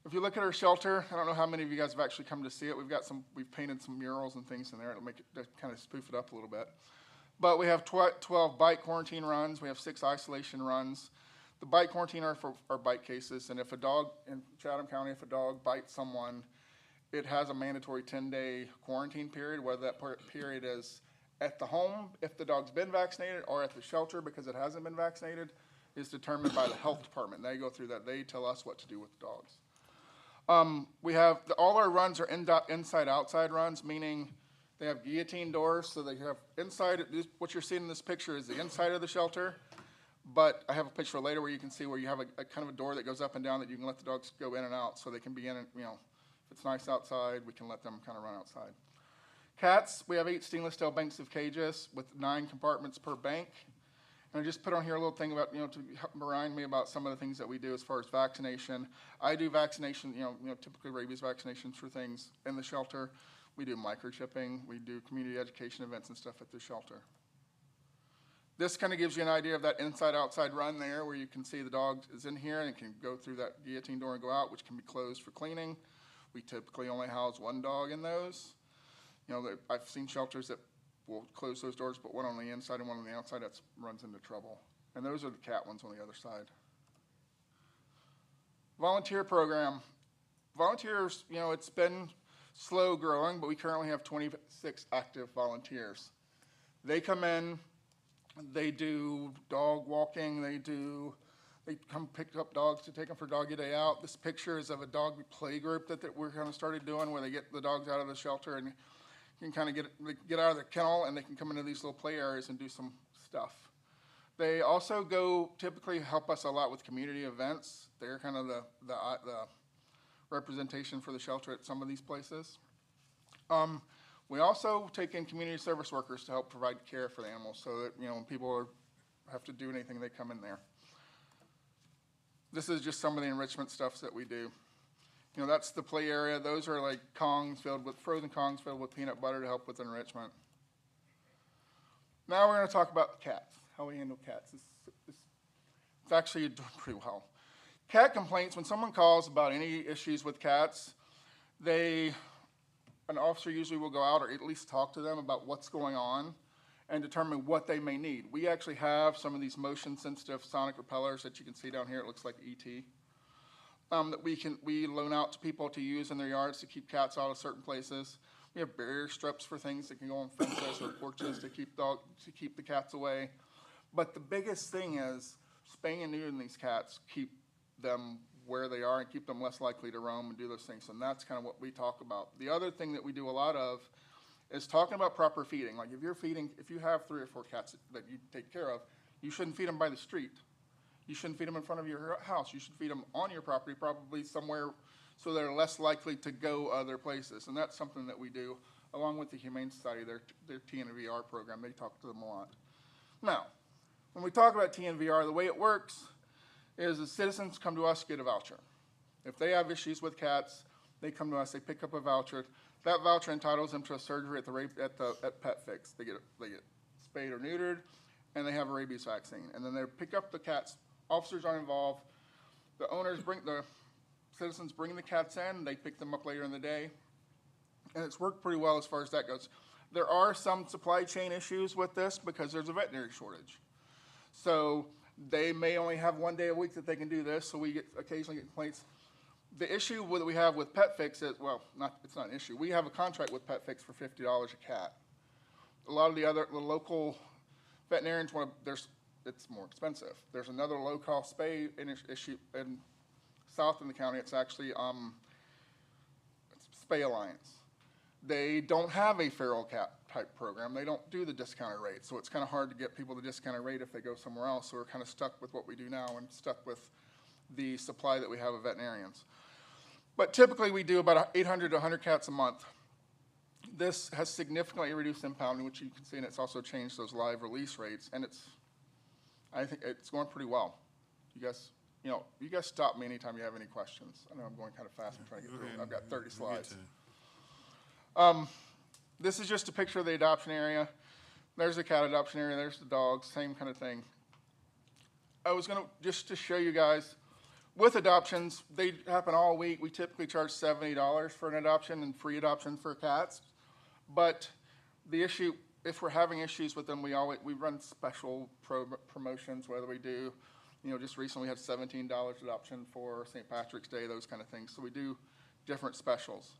If you look at our shelter, I don't know how many of you guys have actually come to see it. We've painted some murals and things in there. It'll make it kind of spoof it up a little bit. But we have 12 bite quarantine runs. We have 6 isolation runs. The bite quarantine are bite cases. And if a dog, in Chatham County, if a dog bites someone, it has a mandatory 10-day quarantine period, whether that period is at the home, if the dog's been vaccinated, or at the shelter because it hasn't been vaccinated, is determined by the health department. They go through that. They tell us what to do with the dogs. We have, all our runs are inside-outside runs, meaning they have guillotine doors, so they have inside, what you're seeing in this picture is the inside of the shelter, but I have a picture later where you can see where you have a kind of a door that goes up and down that you can let the dogs go in and out, so they can be in and, if it's nice outside, we can let them kind of run outside. Cats, we have 8 stainless steel banks of cages with 9 compartments per bank. And I just put on here a little thing about, to remind me about some of the things that we do as far as vaccination. I do vaccination, typically rabies vaccinations for things in the shelter. We do microchipping. We do community education events and stuff at the shelter. This kind of gives you an idea of that inside-outside run there, where you can see the dog is in here and it can go through that guillotine door and go out, which can be closed for cleaning. We typically only house 1 dog in those. I've seen shelters that will close those doors, but one on the inside and one on the outside, that runs into trouble. And those are the cat ones on the other side. Volunteer program. Volunteers, it's been slow growing, but we currently have 26 active volunteers. They come in, they do dog walking, they come pick up dogs to take them for doggy day out. This picture is of a dog play group that we're kind of started doing, where they get the dogs out of the shelter and can kind of get out of the kennel, and they can come into these little play areas and do some stuff. They also typically help us a lot with community events. They're kind of the representation for the shelter at some of these places. We also take in community service workers to help provide care for the animals, so that, when people have to do anything, they come in there. This is just some of the enrichment stuff that we do. That's the play area. Those are like frozen Kongs filled with peanut butter to help with enrichment. Now we're going to talk about cats, how we handle cats. It's actually doing pretty well. Cat complaints, when someone calls about any issues with cats, an officer usually will go out or at least talk to them about what's going on and determine what they may need. We actually have some of these motion-sensitive sonic repellers that you can see down here. It looks like E.T. That we loan out to people to use in their yards to keep cats out of certain places. We have barrier strips for things that can go on fences or porches to keep the cats away. But the biggest thing is spaying and neutering these cats, keep them where they are and keep them less likely to roam and do those things. And that's kind of what we talk about. The other thing that we do a lot of is talking about proper feeding. Like if you have 3 or 4 cats that you take care of, you shouldn't feed them by the street. You shouldn't feed them in front of your house. You should feed them on your property, probably somewhere so they're less likely to go other places. And that's something that we do along with the Humane Society, their TNVR program. They talk to them a lot. Now, when we talk about TNVR, the way it works is the citizens come to us, get a voucher. If they have issues with cats, they come to us, they pick up a voucher. That voucher entitles them to a surgery at Pet Fix. They get spayed or neutered, and they have a rabies vaccine. And then they pick up the cats. Officers aren't involved. The citizens bring the cats in, they pick them up later in the day. And it's worked pretty well as far as that goes. There are some supply chain issues with this because there's a veterinary shortage. So they may only have one day a week that they can do this, so we occasionally get complaints. The issue that we have with Pet Fix is, well, it's not an issue. We have a contract with Pet Fix for $50 a cat. A lot of the local veterinarians it's more expensive. There's another low-cost spay issue in south in the county. It's actually Spay Alliance. They don't have a feral cat type program. They don't do the discounted rate, so it's kind of hard to get people the discounted rate if they go somewhere else. So we're kind of stuck with what we do now and stuck with the supply that we have of veterinarians. But typically we do about 800 to 100 cats a month. This has significantly reduced impounding, which you can see, and it's also changed those live release rates, and I think it's going pretty well. You guys stop me anytime you have any questions. I know I'm going kind of fast. I'm trying to get through. I've got 30 slides. This is just a picture of the adoption area. There's the cat adoption area. There's the dogs. Same kind of thing. I was going to, just to show you guys, with adoptions, they happen all week. We typically charge $70 for an adoption and free adoption for cats. But the issue, if we're having issues with them, we run special promotions, whether we do, just recently we had $17 adoption for St. Patrick's Day, those kind of things. So we do different specials.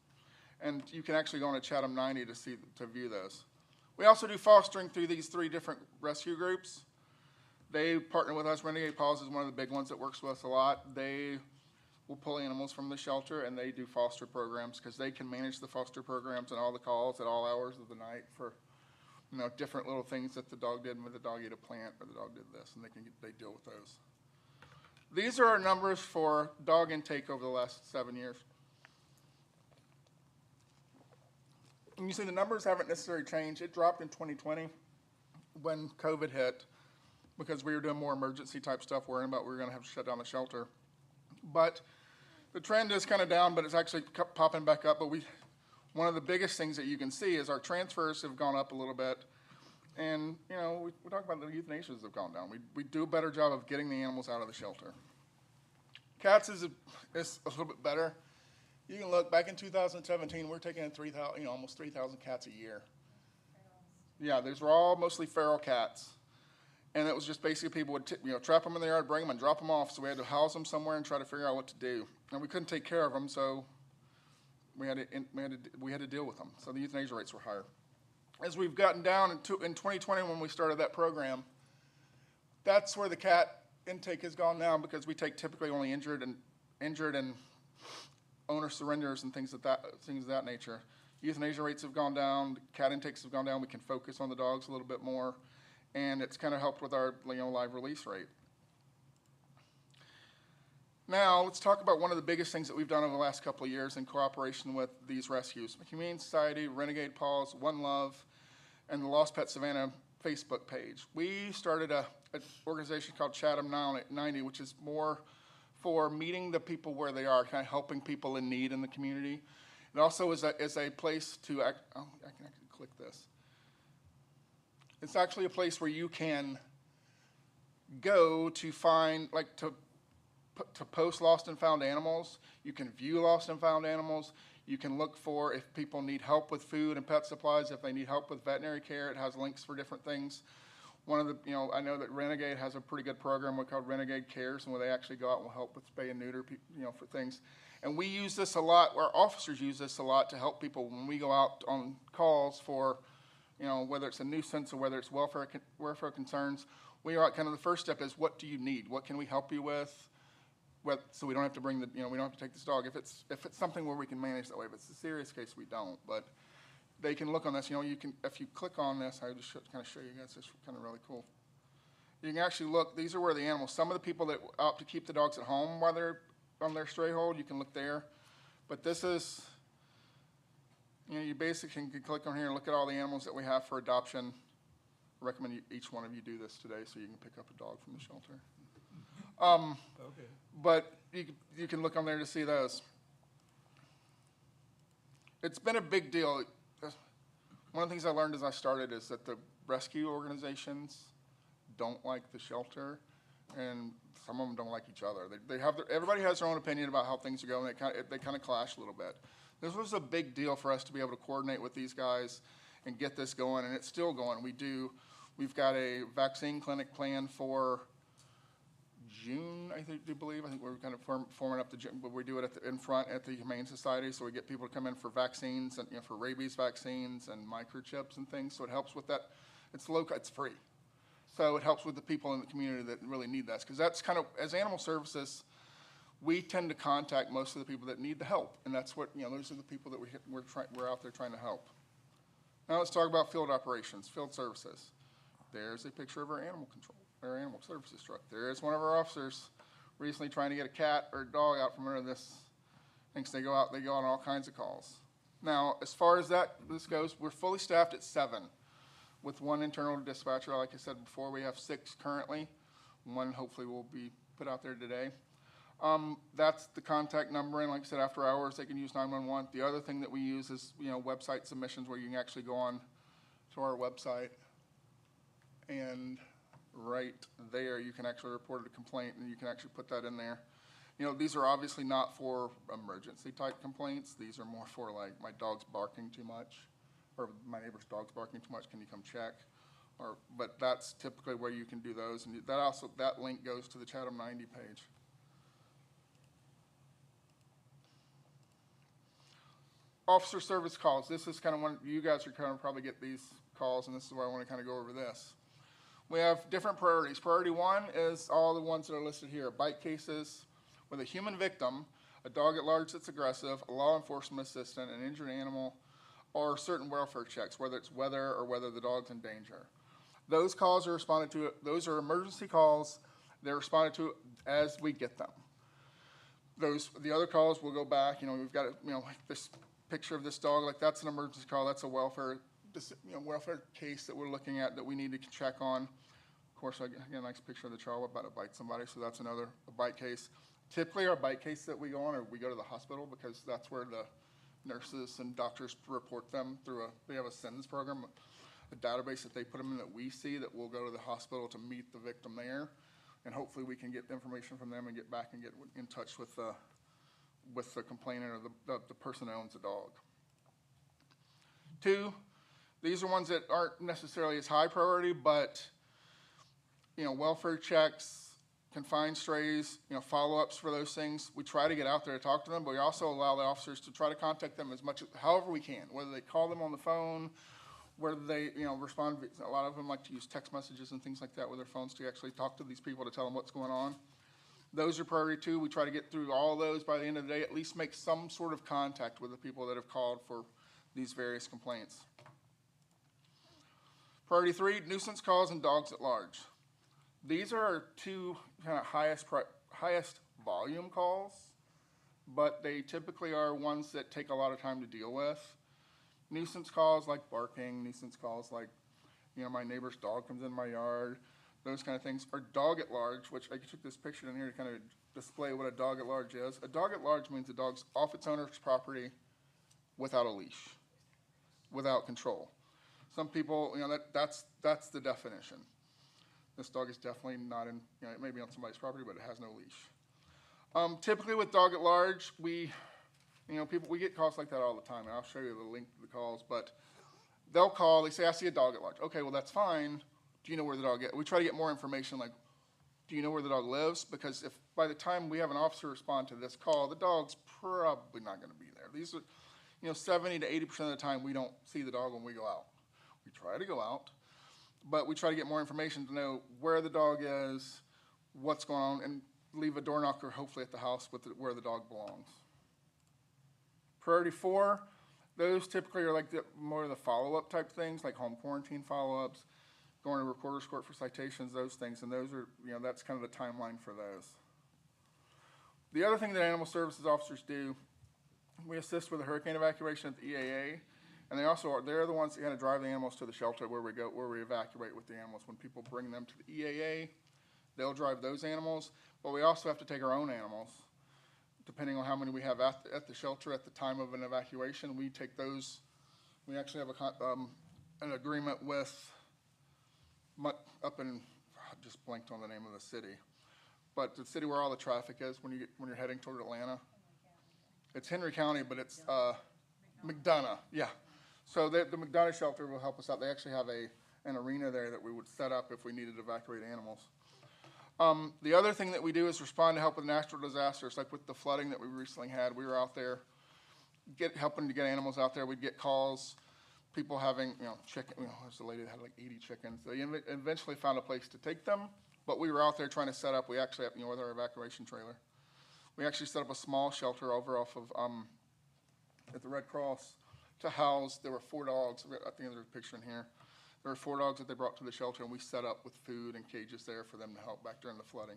And you can actually go on to Chatham 90 to view those. We also do fostering through these 3 different rescue groups. They partner with us. Renegade Paws is one of the big ones that works with us a lot. They will pull animals from the shelter, and they do foster programs because they can manage the foster programs and all the calls at all hours of the night for different little things that the dog did, when the dog ate a plant or the dog did this, and they deal with those. These are our numbers for dog intake over the last 7 years. And you see the numbers haven't necessarily changed. It dropped in 2020 when COVID hit because we were doing more emergency type stuff, worrying about we were going to have to shut down the shelter. But the trend is kind of down, but it's actually popping back up. But one of the biggest things that you can see is our transfers have gone up a little bit. And, we talk about the euthanasias have gone down. We do a better job of getting the animals out of the shelter. Cats is a little bit better. You can look back in 2017, we're taking in almost 3,000 cats a year. Yeah, these were all mostly feral cats. And it was just basically people would trap them in the yard, bring them and drop them off. So we had to house them somewhere and try to figure out what to do. And we couldn't take care of them, so we had to deal with them. So the euthanasia rates were higher. As we've gotten down in 2020 when we started that program, that's where the cat intake has gone down because we take typically only injured and owner surrenders and things of that nature. Euthanasia rates have gone down, cat intakes have gone down. We can focus on the dogs a little bit more, and it's kind of helped with our live release rate. Now, let's talk about one of the biggest things that we've done over the last couple of years in cooperation with these rescues. Humane Society, Renegade Paws, One Love, and the Lost Pet Savannah Facebook page. We started an organization called Chatham 90, which is more for meeting the people where they are, kind of helping people in need in the community. It also is a place to I can click this. It's actually a place where you can go to find, to post lost and found animals. You can view lost and found animals. You can look for if people need help with food and pet supplies, if they need help with veterinary care. It has links for different things. One of the, I know that Renegade has a pretty good program called Renegade Cares, and where they actually go out and will help with spay and neuter, for things. And we use this a lot, our officers use this a lot to help people when we go out on calls for, whether it's a nuisance or whether it's welfare concerns. We are kind of the first step is, what do you need? What can we help you with? So we don't have to bring we don't have to take this dog. If it's something where we can manage that way, if it's a serious case, we don't. But they can look on this. You can, if you click on this, I just kind of show you guys. It's kind of really cool. You can actually look. These are where the animals. Some of the people that opt to keep the dogs at home while they're on their stray hold, you can look there. But this is, you basically can click on here and look at all the animals that we have for adoption. I recommend each one of you do this today so you can pick up a dog from the shelter. Okay. But you can look on there to see those. It's been a big deal. One of the things I learned as I started is that the rescue organizations don't like the shelter, and some of them don't like each other. Everybody has their own opinion about how things are going. They kind of clash a little bit. This was a big deal for us to be able to coordinate with these guys and get this going, and it's still going. We've got a vaccine clinic planned for June, I believe. I think we're kind of forming up the gym, but we do it in front at the Humane Society, so we get people to come in for vaccines and for rabies vaccines and microchips and things. So it helps with that. It's free, so it helps with the people in the community that really need that. Because that's kind of, as animal services, we tend to contact most of the people that need the help, and that's what those are the people that we're out there trying to help. Now let's talk about field operations, field services. There's a picture of our animal control. Our animal services truck. There is one of our officers recently trying to get a cat or a dog out from under this. Thinks they go on all kinds of calls. Now, as far as this goes, we're fully staffed at 7 with 1 internal dispatcher. Like I said before, we have 6 currently. 1 hopefully will be put out there today. That's the contact number, and like I said, after hours they can use 911. The other thing that we use is website submissions, where you can actually go on to our website, and right there you can actually report a complaint, and you can actually put that in there. These are obviously not for emergency type complaints. These are more for like, my dog's barking too much, or my neighbor's dog's barking too much, can you come check? But that's typically where you can do those, and that link goes to the Chatham 90 page. Officer service calls. This is kind of one, you guys are kind of probably get these calls, and this is why I want to kind of go over this. We have different priorities. Priority 1 is all the ones that are listed here. Bite cases with a human victim, a dog at large that's aggressive, a law enforcement assistant, an injured animal, or certain welfare checks, whether it's weather or whether the dog's in danger. Those calls are responded to. Those are emergency calls. They're responded to as we get them. The other calls will go back. We've got like this picture of this dog. Like, that's an emergency call. That's a welfare case that we're looking at that we need to check on. Of course, again, a nice picture of the child about to bite somebody, so that's another bite case. Typically, our bite case that we go on, or we go to the hospital, because that's where the nurses and doctors report them through they have a sentence program, a database that they put them in that we see, that we'll go to the hospital to meet the victim there, and hopefully we can get information from them and get back and get in touch with the complainant or the person that owns the dog. 2, these are ones that aren't necessarily as high priority, but welfare checks, confined strays, follow-ups for those things. We try to get out there to talk to them, but we also allow the officers to try to contact them however we can, whether they call them on the phone, whether they respond. A lot of them like to use text messages and things like that with their phones to actually talk to these people to tell them what's going on. Those are priority 2. We try to get through all those by the end of the day, at least make some sort of contact with the people that have called for these various complaints. Priority 3, nuisance calls and dogs at large. These are our 2 kind of highest volume calls, but they typically are ones that take a lot of time to deal with. Nuisance calls like barking, nuisance calls like, my neighbor's dog comes in my yard, those kind of things. Or dog at large, which I took this picture in here to kind of display what a dog at large is. A dog at large means the dog's off its owner's property without a leash, without control. Some people, that's the definition. This dog is definitely not in, it may be on somebody's property, but it has no leash. Typically with dog at large, we get calls like that all the time, and I'll show you the link to the calls, but they'll call, they say, I see a dog at large. Okay, well, that's fine. Do you know where the dog is? We try to get more information, like, do you know where the dog lives? Because if by the time we have an officer respond to this call, the dog's probably not going to be there. These are, 70 to 80% of the time we don't see the dog when we go out. We try to go out, but we try to get more information to know where the dog is, what's going on, and leave a door knocker hopefully at the house where the dog belongs. Priority 4, those typically are like more of the follow-up type things, like home quarantine follow-ups, going to recorder's court for citations, those things, and those are, that's kind of the timeline for those. The other thing that animal services officers do, we assist with the hurricane evacuation at the EAA, and they're the ones that kind of drive the animals to the shelter where we evacuate with the animals. When people bring them to the EAA, they'll drive those animals, but we also have to take our own animals depending on how many we have at the shelter at the time of an evacuation, we take those. We actually have an agreement with up in, I just blanked on the name of the city, but the city where all the traffic is when you're heading toward Atlanta. It's Henry County, but it's McDonough, yeah. So the McDonough shelter will help us out. They actually have an arena there that we would set up if we needed to evacuate animals. The other thing that we do is respond to help with natural disasters, like with the flooding that we recently had. We were out there helping to get animals out there. We'd get calls, people having, chicken, there's a lady that had like 80 chickens. They eventually found a place to take them, but we were out there trying to set up, we actually have, with our evacuation trailer. We actually set up a small shelter over off of, at the Red Cross to house, there were 4 dogs, I think there's a picture in here. There were 4 dogs that they brought to the shelter, and we set up with food and cages there for them to help back during the flooding.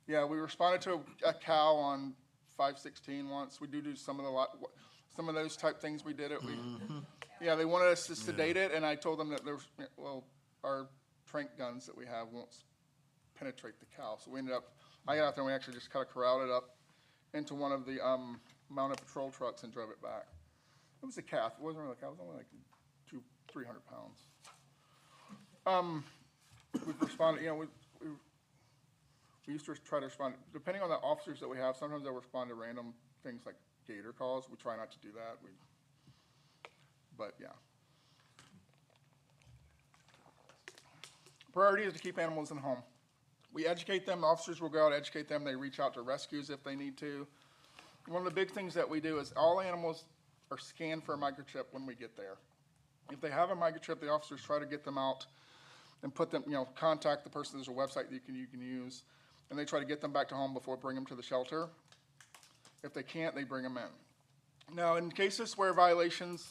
Yeah, we responded to a cow on 516 once. We do some of those type things. We did it. Yeah, they wanted us to sedate it, and I told them that our trank guns that we have won't penetrate the cow. So we ended up, I got out there and we actually just kind of corralled it up into one of the mounted patrol trucks and drove it back. It was a calf. It wasn't really a calf. It was only like 300 pounds. We've responded, we used to try to respond, depending on the officers that we have, sometimes they'll respond to random things like gator calls. We try not to do that. But yeah. Priority is to keep animals in the home. We educate them. The officers will go out and educate them. They reach out to rescues if they need to. One of the big things that we do is all animals are scanned for a microchip when we get there. If they have a microchip, the officers try to get them out and put them, contact the person. There's a website that you can use, and they try to get them back to home before bring them to the shelter. If they can't, they bring them in. Now, in cases where violations,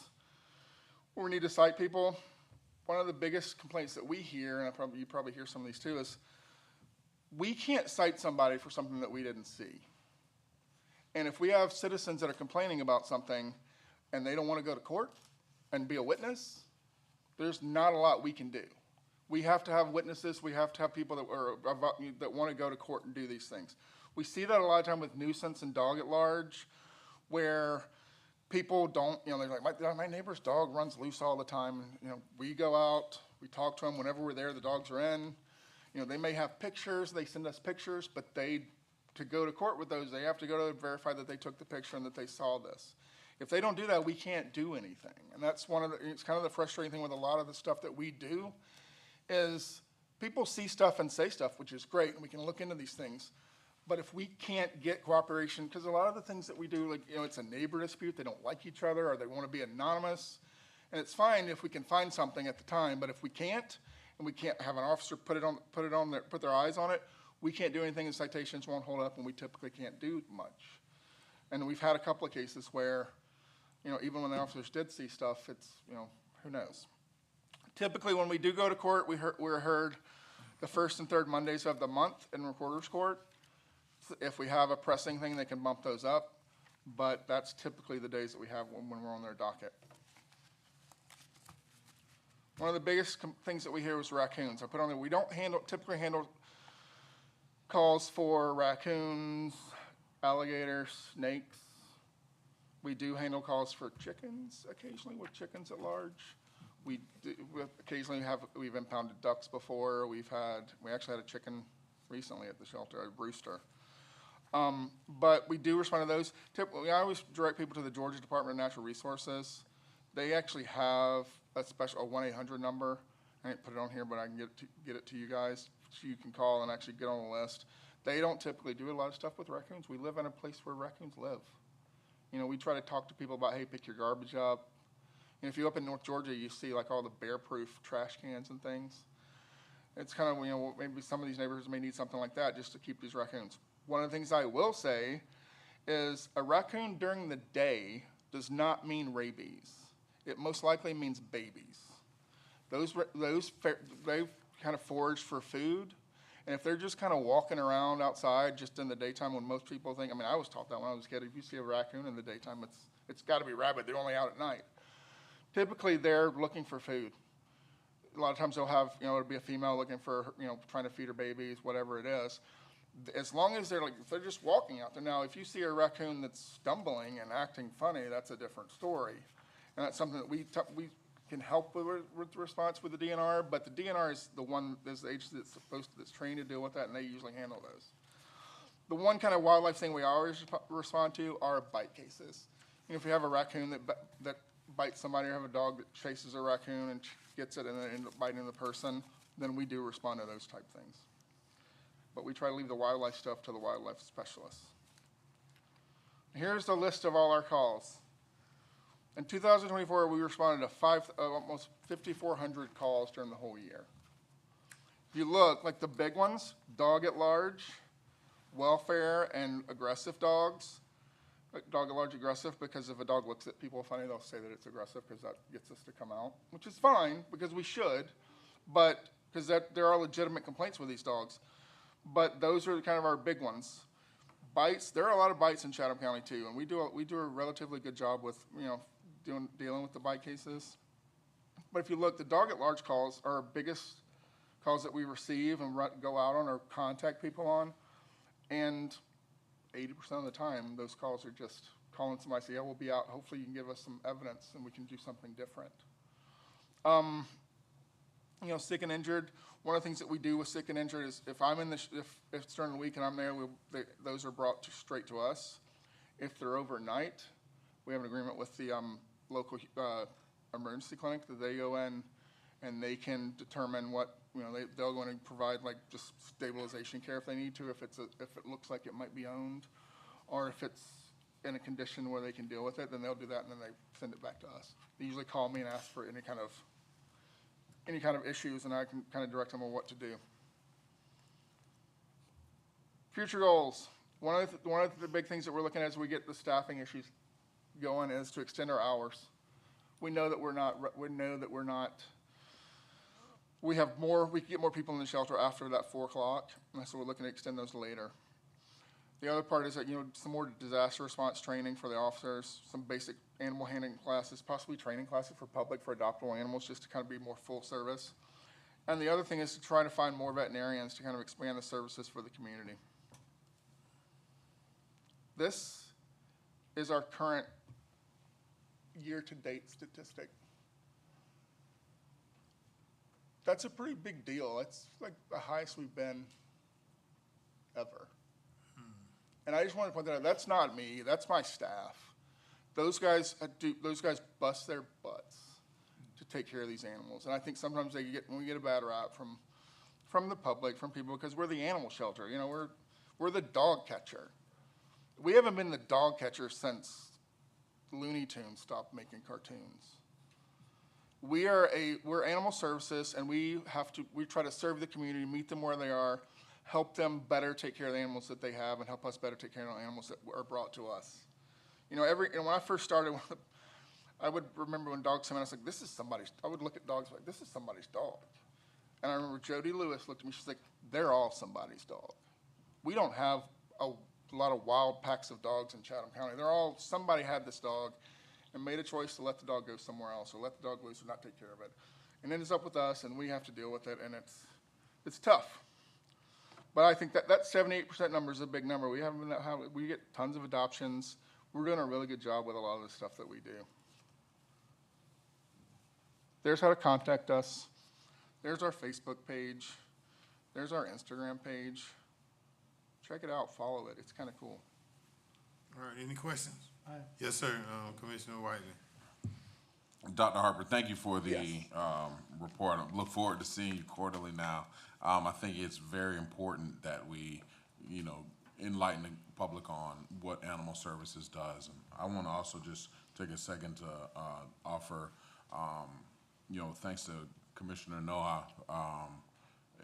where we need to cite people, one of the biggest complaints that we hear, and you probably hear some of these too, is we can't cite somebody for something that we didn't see. And if we have citizens that are complaining about something and they don't want to go to court and be a witness, there's not a lot we can do. We have to have witnesses. We have to have people that want to go to court and do these things. We see that a lot of time with nuisance and dog at large, where people don't, they're like, my neighbor's dog runs loose all the time. And, we go out, we talk to them. Whenever we're there, the dogs are in. They may have pictures. They send us pictures, but to go to court with those, they have to go to verify that they took the picture and that they saw this. If they don't do that, we can't do anything. And that's it's kind of the frustrating thing with a lot of the stuff that we do, is people see stuff and say stuff, which is great, and we can look into these things. But if we can't get cooperation, because a lot of the things that we do, like, it's a neighbor dispute, they don't like each other, or they want to be anonymous, and it's fine if we can find something at the time, but if we can't, and we can't have an officer put their eyes on it, we can't do anything, and citations won't hold up, and we typically can't do much. And we've had a couple of cases where, even when the officers did see stuff, it's, who knows. Typically, when we do go to court, we're heard the first and third Mondays of the month in Recorder's Court. If we have a pressing thing, they can bump those up, but that's typically the days that we have when we're on their docket. One of the biggest things that we hear is raccoons. I put on there, we don't typically handle calls for raccoons, alligators, snakes. We do handle calls for chickens occasionally, with chickens at large. We've impounded ducks before. We actually had a chicken recently at the shelter, a rooster. But we do respond to those. Typically, I always direct people to the Georgia Department of Natural Resources. They actually have a 1-800 number. I didn't put it on here, but I can get it to you guys, so you can call and actually get on the list. They don't typically do a lot of stuff with raccoons. We live in a place where raccoons live. We try to talk to people about, hey, pick your garbage up. And if you're up in North Georgia, you see like all the bear-proof trash cans and things. It's kind of, maybe some of these neighborhoods may need something like that just to keep these raccoons. One of the things I will say is a raccoon during the day does not mean rabies. It most likely means babies. They kind of forage for food, and if they're just kind of walking around outside just in the daytime when most people think, I was taught that when I was a kid, if you see a raccoon in the daytime, it's got to be rabid. They're only out at night. Typically, they're looking for food. A lot of times they'll have, it'll be a female looking for, trying to feed her babies, whatever it is. As long as they're like, if they're just walking out there. Now, if you see a raccoon that's stumbling and acting funny, that's a different story. And that's something that we can help with the response with the DNR, but the DNR is the agency that's trained to deal with that, and they usually handle those. The one kind of wildlife thing we always respond to are bite cases. You know, if you have a raccoon that bites somebody, or have a dog that chases a raccoon and gets it and then ends up biting the person, then we do respond to those type things. But we try to leave the wildlife stuff to the wildlife specialists. Here's the list of all our calls. In 2024, we responded to almost 5,400 calls during the whole year. If you look, like the big ones, dog at large, welfare, and aggressive dogs. Like dog at large, aggressive, because if a dog looks at people funny, they'll say that it's aggressive because that gets us to come out, which is fine because we should, but because there are legitimate complaints with these dogs. But those are kind of our big ones. Bites, there are a lot of bites in Chatham County too, and we do a relatively good job with, you know, dealing with the bite cases. But if you look, the dog at large calls are our biggest calls that we receive and go out on or contact people on. And 80% of the time, those calls are just calling somebody, say, yeah, we'll be out. Hopefully you can give us some evidence and we can do something different. You know, sick and injured. One of the things that we do with sick and injured is if it's during the week and I'm there, those are brought straight to us. If they're overnight, we have an agreement with the local emergency clinic that they go in and they can determine what, you know, they'll go in and provide like just stabilization care if they need to, if it looks like it might be owned, or if it's in a condition where they can deal with it, then they'll do that and then they send it back to us. They usually call me and ask for any kind of issues, and I can kind of direct them on what to do. Future goals. One of the big things that we're looking at as we get the staffing issues going is to extend our hours. We know that we can get more people in the shelter after that 4 o'clock, and so we're looking to extend those later. The other part is that, you know, some more disaster response training for the officers, some basic animal handling classes, possibly training classes for public for adoptable animals, just to kind of be more full service. And the other thing is to try to find more veterinarians to kind of expand the services for the community. This is our current year-to-date statistic. That's a pretty big deal. It's like the highest we've been ever. And I just want to point that out. That's not me. That's my staff. Those guys bust their butts to take care of these animals. And I think sometimes when we get a bad rap from the public, from people, because we're the animal shelter. You know, we're the dog catcher. We haven't been the dog catcher since Looney Tunes stopped making cartoons. We're animal services, and we try to serve the community, meet them where they are, help them better take care of the animals that they have, and help us better take care of the animals that are brought to us. You know, when I first started, I would remember when dogs came in, I was like, I would look at dogs like, this is somebody's dog. And I remember Jody Lewis looked at me, she's like, they're all somebody's dog. We don't have a lot of wild packs of dogs in Chatham County. Somebody had this dog and made a choice to let the dog go somewhere else, or let the dog loose and not take care of it. And it ends up with us, and we have to deal with it, and it's tough. But I think that 78% number is a big number. We get tons of adoptions. We're doing a really good job with a lot of the stuff that we do. There's how to contact us. There's our Facebook page. There's our Instagram page. Check it out, follow it. It's kind of cool. All right, any questions? Yes, sir, Commissioner Whiteley. Dr. Harper, thank you for the report. I look forward to seeing you quarterly now. I think it's very important that we, you know, enlighten the public on what animal services does. And I want to also just take a second to offer, you know, thanks to Commissioner Noah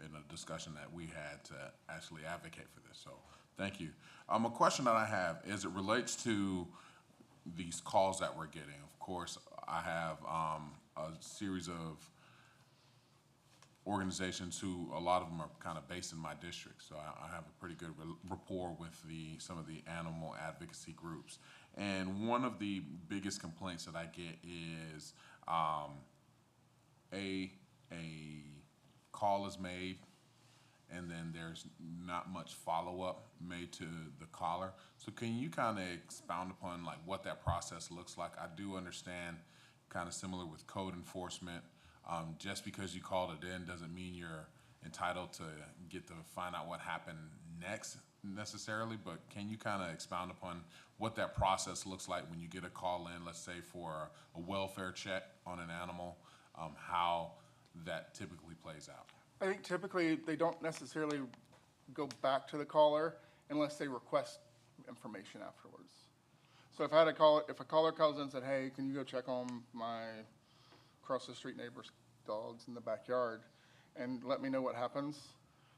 in a discussion that we had to actually advocate for this. So thank you. A question that I have is it relates to these calls that we're getting. Of course, I have a series of organizations who, a lot of them are kind of based in my district, so I have a pretty good rapport with some of the animal advocacy groups. And one of the biggest complaints that I get is a call is made and then there's not much follow-up made to the caller. So can you kind of expound upon like what that process looks like? I do understand, kind of similar with code enforcement, just because you called it in doesn't mean you're entitled to get to find out what happened next necessarily, but can you kind of expound upon what that process looks like when you get a call in, let's say for a welfare check on an animal, how that typically plays out? I think typically they don't necessarily go back to the caller unless they request information afterwards. So if if a caller calls in and said, hey, can you go check on my across the street neighbor's dogs in the backyard and let me know what happens,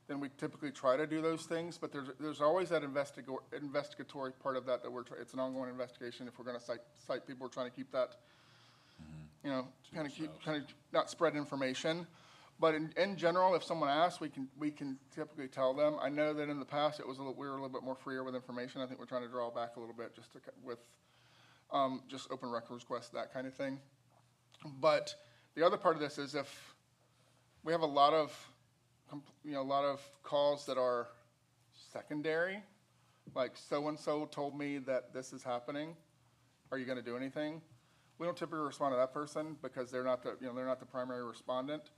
then we typically try to do those things, but there's always that investigatory part of that it's an ongoing investigation. If we're gonna cite people, we're trying to keep that, kind of not spread information. But in general, if someone asks, we can typically tell them. I know that in the past we were a little bit more freer with information. I think we're trying to draw back a little bit with just open records requests, that kind of thing. But the other part of this is if we have a lot of calls that are secondary, like so-and-so told me that this is happening, are you gonna do anything? We don't typically respond to that person because they're not the primary respondent.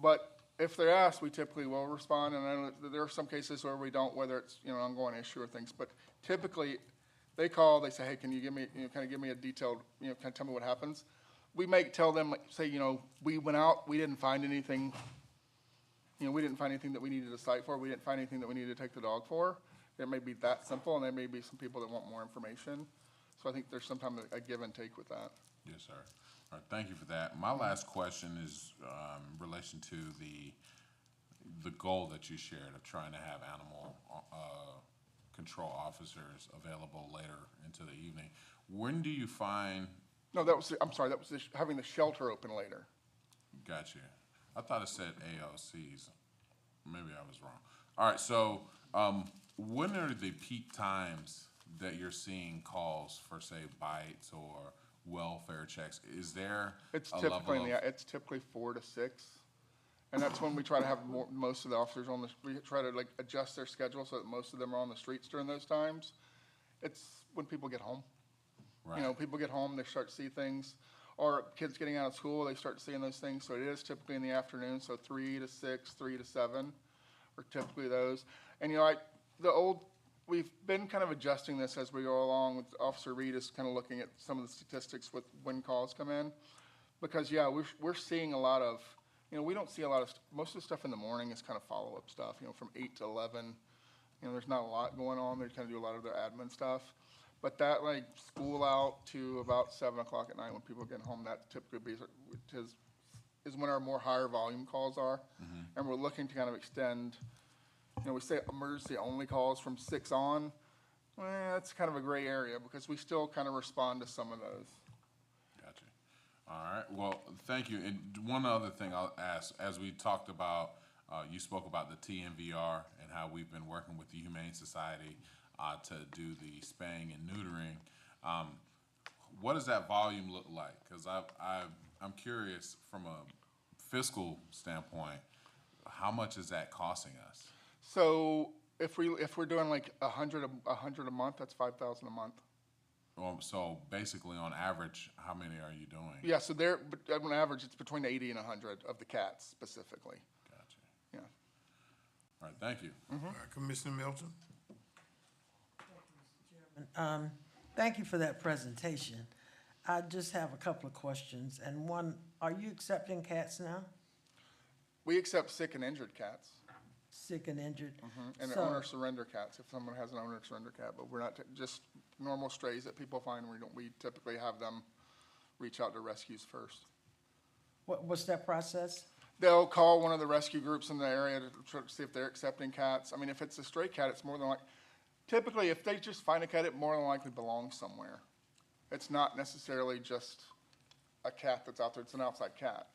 But if they're asked, we typically will respond, and I know there are some cases where we don't, whether it's an ongoing issue or things. But typically, they call, they say, hey, can you give me, kind of give me a detailed, kind of tell me what happens. We tell them, say, we went out, we didn't find anything, we didn't find anything that we needed to cite for, we didn't find anything that we needed to take the dog for. It may be that simple, and there may be some people that want more information. So I think there's sometimes a give and take with that. Yes, sir. All right, thank you for that. My last question is in relation to the goal that you shared of trying to have animal control officers available later into the evening. When do you find? No, I'm sorry, that was having the shelter open later. Gotcha. I thought it said AOCs. Maybe I was wrong. All right, so when are the peak times that you're seeing calls for, say, bites or welfare checks? Is there It's a typically level of? it's typically 4 to 6, and that's when we try to have most of the officers on we try to adjust their schedule so that most of them are on the streets during those times. It's when people get home. Right. People get home, they start to see things, or kids getting out of school, they start seeing those things. So it is typically in the afternoon, so 3 to 6, 3 to 7 are typically those. And we've been kind of adjusting this as we go along. With Officer Reed is kind of looking at some of the statistics with when calls come in, because we're seeing a lot of, we don't see a lot of, most of the stuff in the morning is kind of follow-up stuff, from 8 to 11, there's not a lot going on. They kind of do a lot of their admin stuff. But that school out to about 7 o'clock at night when people get home, that typically is when our more higher volume calls are. Mm-hmm. And we're looking to kind of extend, we say emergency only calls from 6 on. That's kind of a gray area because we still kind of respond to some of those. Gotcha. All right. Well, thank you. And one other thing I'll ask, as we talked about, you spoke about the TNVR and how we've been working with the Humane Society to do the spaying and neutering. What does that volume look like? Because I'm curious from a fiscal standpoint, how much is that costing us? So if we're doing 100 a month, that's $5,000 a month. So basically, on average, how many are you doing? Yeah. So on average, it's between 80 and 100 of the cats specifically. Gotcha. Yeah. All right. Thank you. All right, Commissioner Milton? Thank you for that presentation. I just have a couple of questions, and one, are you accepting cats now? We accept sick and injured cats. Sick and injured? And So- owner surrender cats, if someone has an owner surrender cat, but we're not, just normal strays that people find, we typically have them reach out to rescues first. What's that process? They'll call one of the rescue groups in the area to try to see if they're accepting cats. I mean, if it's a stray cat, it's more than typically, if they just find a cat, it more than likely belongs somewhere. It's not necessarily just a cat that's out there, it's an outside cat.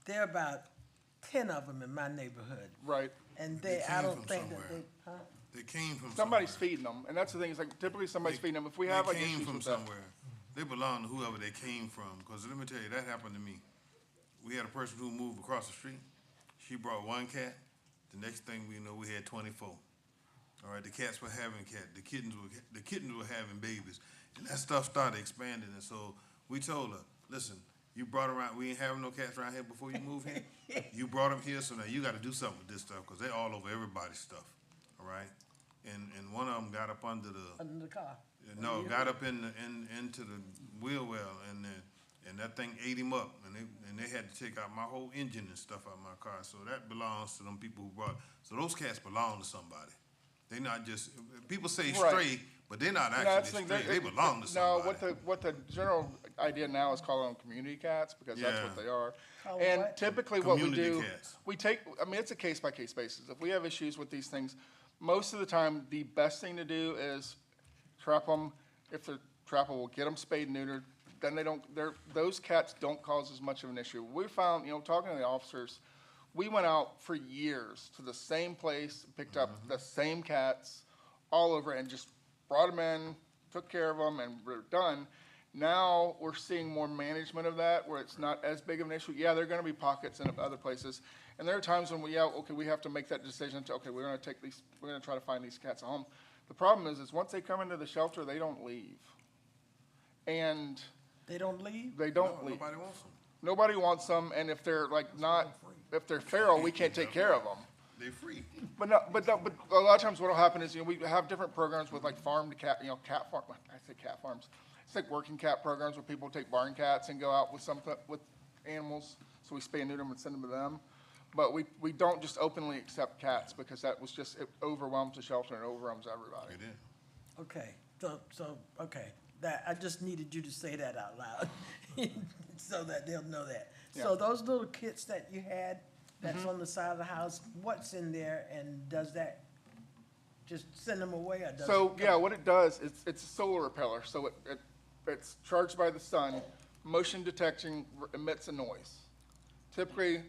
There are about 10 of them in my neighborhood. Right. And They I came don't from think that somewhere. they, They came from Somebody's somewhere. feeding them, and that's the thing, is typically somebody's feeding them. If we They have came issues from with that. somewhere. They belong to whoever they came from, because let me tell you, that happened to me. We had a person who moved across the street. She brought one cat. The next thing we know, we had 24. All right, the cats were having the kittens were having babies, and that stuff started expanding. And so we told her, listen, you brought around, we ain't having no cats around here before you move here. You brought them here, so now you got to do something with this stuff because they're all over everybody's stuff. All right, and one of them got up under the car. No, got up into the wheel well, and that thing ate him up, and they had to take out my whole engine and stuff out of my car. So that belongs to them people who brought. So those cats belong to somebody. They not just people say Right. stray, but they're not actually stray. They belong to somebody. No, what the general idea now is calling them community cats because that's what Yeah. they are. Call And what? typically what we Community do, cats. we take, I mean, it's a case by case basis. If we have issues with these things, most of the time, the best thing to do is trap them. If they're trappable, we'll get them spayed and neutered. Then those cats don't cause as much of an issue. We found, talking to the officers, we went out for years to the same place, picked up the same cats all over and just brought them in, took care of them, and we're done. Now we're seeing more management of that where it's not as big of an issue. Yeah, there are going to be pockets in other places. And there are times when we have to make that decision to, we're going to try to find these cats a home. The problem is once they come into the shelter, they don't leave. And They don't leave? they don't leave. Nobody wants them. Nobody wants them, and if they're if they're feral, we can't take care of them. They're free. But a lot of times what'll happen is, we have different programs with like farm to cat, cat farm, I say cat farms. It's like working cat programs where people take barn cats and go out with animals. So we spay and neuter them and send them to them. But we don't just openly accept cats because it overwhelms the shelter and overwhelms everybody. It is. Okay, okay, I just needed you to say that out loud, so that they'll know that. So Yeah. those little kits that you had, that's on the side of the house, what's in there, and does that just send them away, or does So, it? yeah, what it does, it's a solar repeller, so it's charged by the sun, motion detection emits a noise. Typically,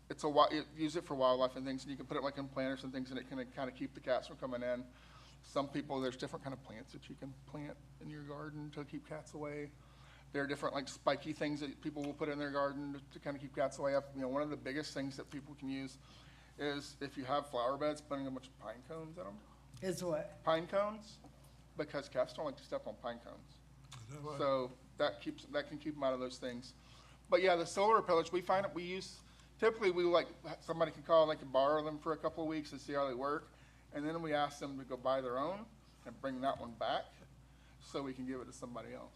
you use it for wildlife and things, and you can put it like in planters and things, and it can kind of keep the cats from coming in. Some people, there's different kind of plants that you can plant in your garden to keep cats away. There are different like spiky things that people will put in their garden to kind of keep cats away. One of the biggest things that people can use is if you have flower beds, putting a bunch of pine cones in them. Is what? Pine cones, because cats don't like to step on pine cones. So that can keep them out of those things. But yeah, the solar repellers, we find it, typically somebody can call and they can borrow them for a couple of weeks to see how they work. And then we ask them to go buy their own and bring that one back so we can give it to somebody else.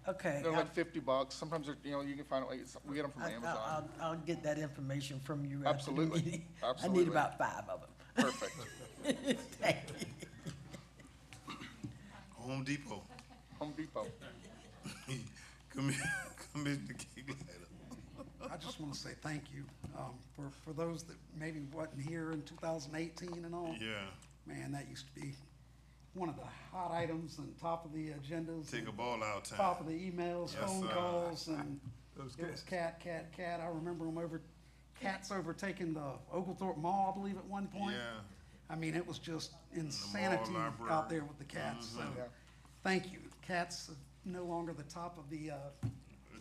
Okay. They're like $50. Sometimes you can find it, we get them from Amazon. I'll get that information from you after the Absolutely. meeting. Absolutely. I need about 5 of them. Perfect. Thank you. Home Depot. Home Depot. Commissioner Kegleiter. I just want to say thank you for those that maybe wasn't here in 2018 and all. Yeah. Man, that used to be one of the hot items and top of the agendas. Take a and ball out time. Top of the emails, Yes, phone sir. calls, and Those it was cats. cat. I remember cats overtaking the Oglethorpe Mall, I believe, at one point. Yeah. I mean, it was just insanity library. out there with the cats. So, Yeah. thank you. Cats are no longer the top of the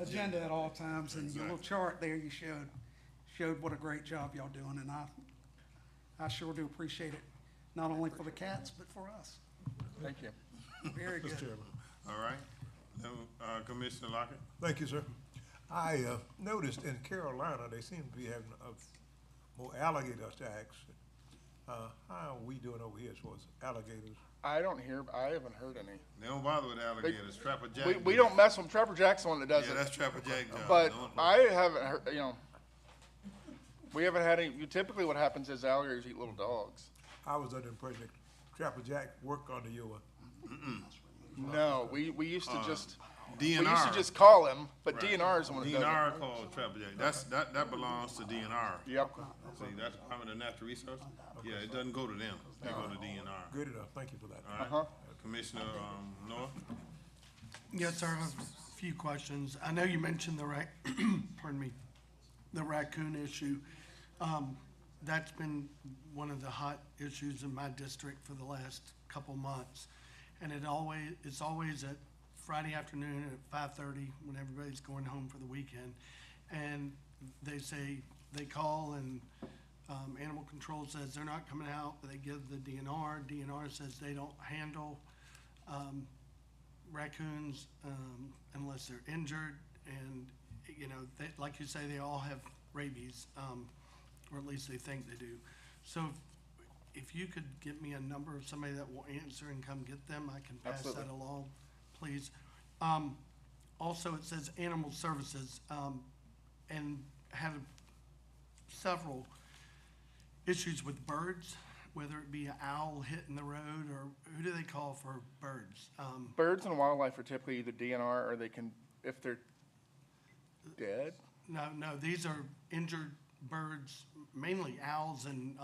agenda at all times, and your little chart there you showed what a great job y'all doing, and I sure do appreciate it, not only for the cats but for us. Thank you. Very good. All right. Now, Commissioner Lockett. Thank you, sir. I noticed in Carolina, they seem to be having more alligator attacks. How are we doing over here as far as alligators? I haven't heard any. They don't bother with alligators. Trapper Jack. We don't mess with them. Trapper Jack's the one that does Yeah, it. that's Trapper Jack job. But Don't- I haven't heard, we haven't had any, typically what happens is alligators eat little dogs. I was under the impression that Trapper Jack worked under your, No, we used to just, we DNR. used to just call him, but Right. DNR is the one that does it. DNR called Trapper Jack. That belongs to DNR. Yep. See, that's Department of Natural Resources. Yeah, it doesn't go to them. They go to DNR. good enough, thank you for that. All right. Uh-huh. Commissioner Noah. Yes, sir, I have a few questions. I know you mentioned pardon me, the raccoon issue. That's been one of the hot issues in my district for the last couple months. And it's always at Friday afternoon at 5:30 when everybody's going home for the weekend. And they say they call and, animal control says they're not coming out, but they give the DNR. DNR says they don't handle, raccoons, unless they're injured. And, you know, they, like you say, they all have rabies, or at least they think they do. So if you could give me a number of somebody that will answer and come get them, I can pass Absolutely. that along, please. Also, it says animal services, and had several issues with birds, whether it be an owl hitting the road, or who do they call for birds? Birds and wildlife are typically either DNR or they can, if they're dead. No, these are injured birds, mainly owls and,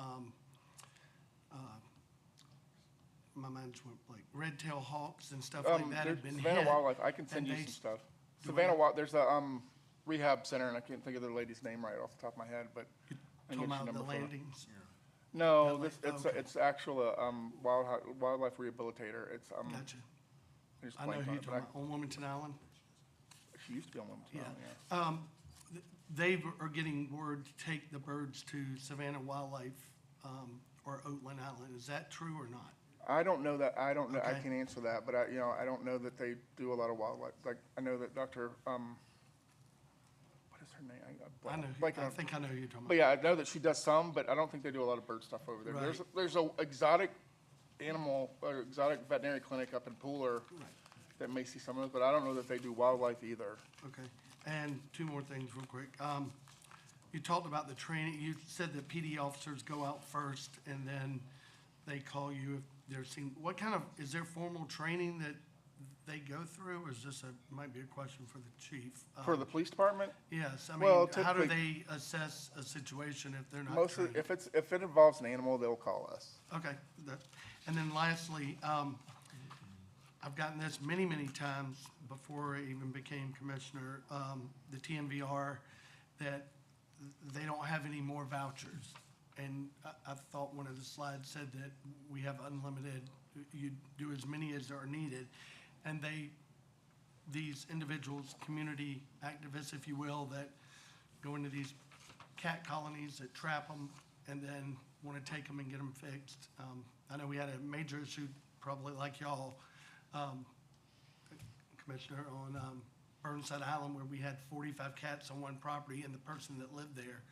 my mind's went blank, red-tailed hawks and stuff like that have been hit. Savannah Wildlife, I can send and you they some stuff. do Savannah what? There's a, rehab center, and I can't think of the lady's name right off the top of my head, but. I can Talking get you about the number for her. landings? No, That this, okay. it's actual, wildlife rehabilitator. It's, Gotcha. I just I know blanked who on you're it, talking but about, on Wilmington Island? she used to be on Wilmington Yeah. Island, yeah. They are getting word to take the birds to Savannah Wildlife, or Oakland Island. Is that true or not? I don't know that, I don't know, I Okay. can answer that, but I don't know that they do a lot of wildlife. Like, I know that Dr., what is her name? I know, blanking I on- think I know who you're talking But about. yeah, I know that she does some, but I don't think they do a lot of bird stuff over there. Right. There's a exotic animal, or exotic veterinary clinic up in Pooler that may see some of those, but I don't know that they do wildlife either. Okay, and two more things real quick. You talked about the training, you said that PD officers go out first and then they call you if they're seen. What kind of, is there formal training that they go through, or is this might be a question for the chief? For the police department? Yes, I Well, mean, how do typically- they assess a situation if they're not Mostly, trained? if it involves an animal, they'll call us. Okay, and then lastly, I've gotten this many, many times before I even became commissioner, the TNVR, that they don't have any more vouchers. And I thought one of the slides said that we have unlimited, you do as many as are needed. And these individuals, community activists, if you will, that go into these cat colonies that trap them and then want to take them and get them fixed. I know we had a major issue, probably like y'all, Commissioner, on Burnside Island, where we had 45 cats on one property, and the person that lived there,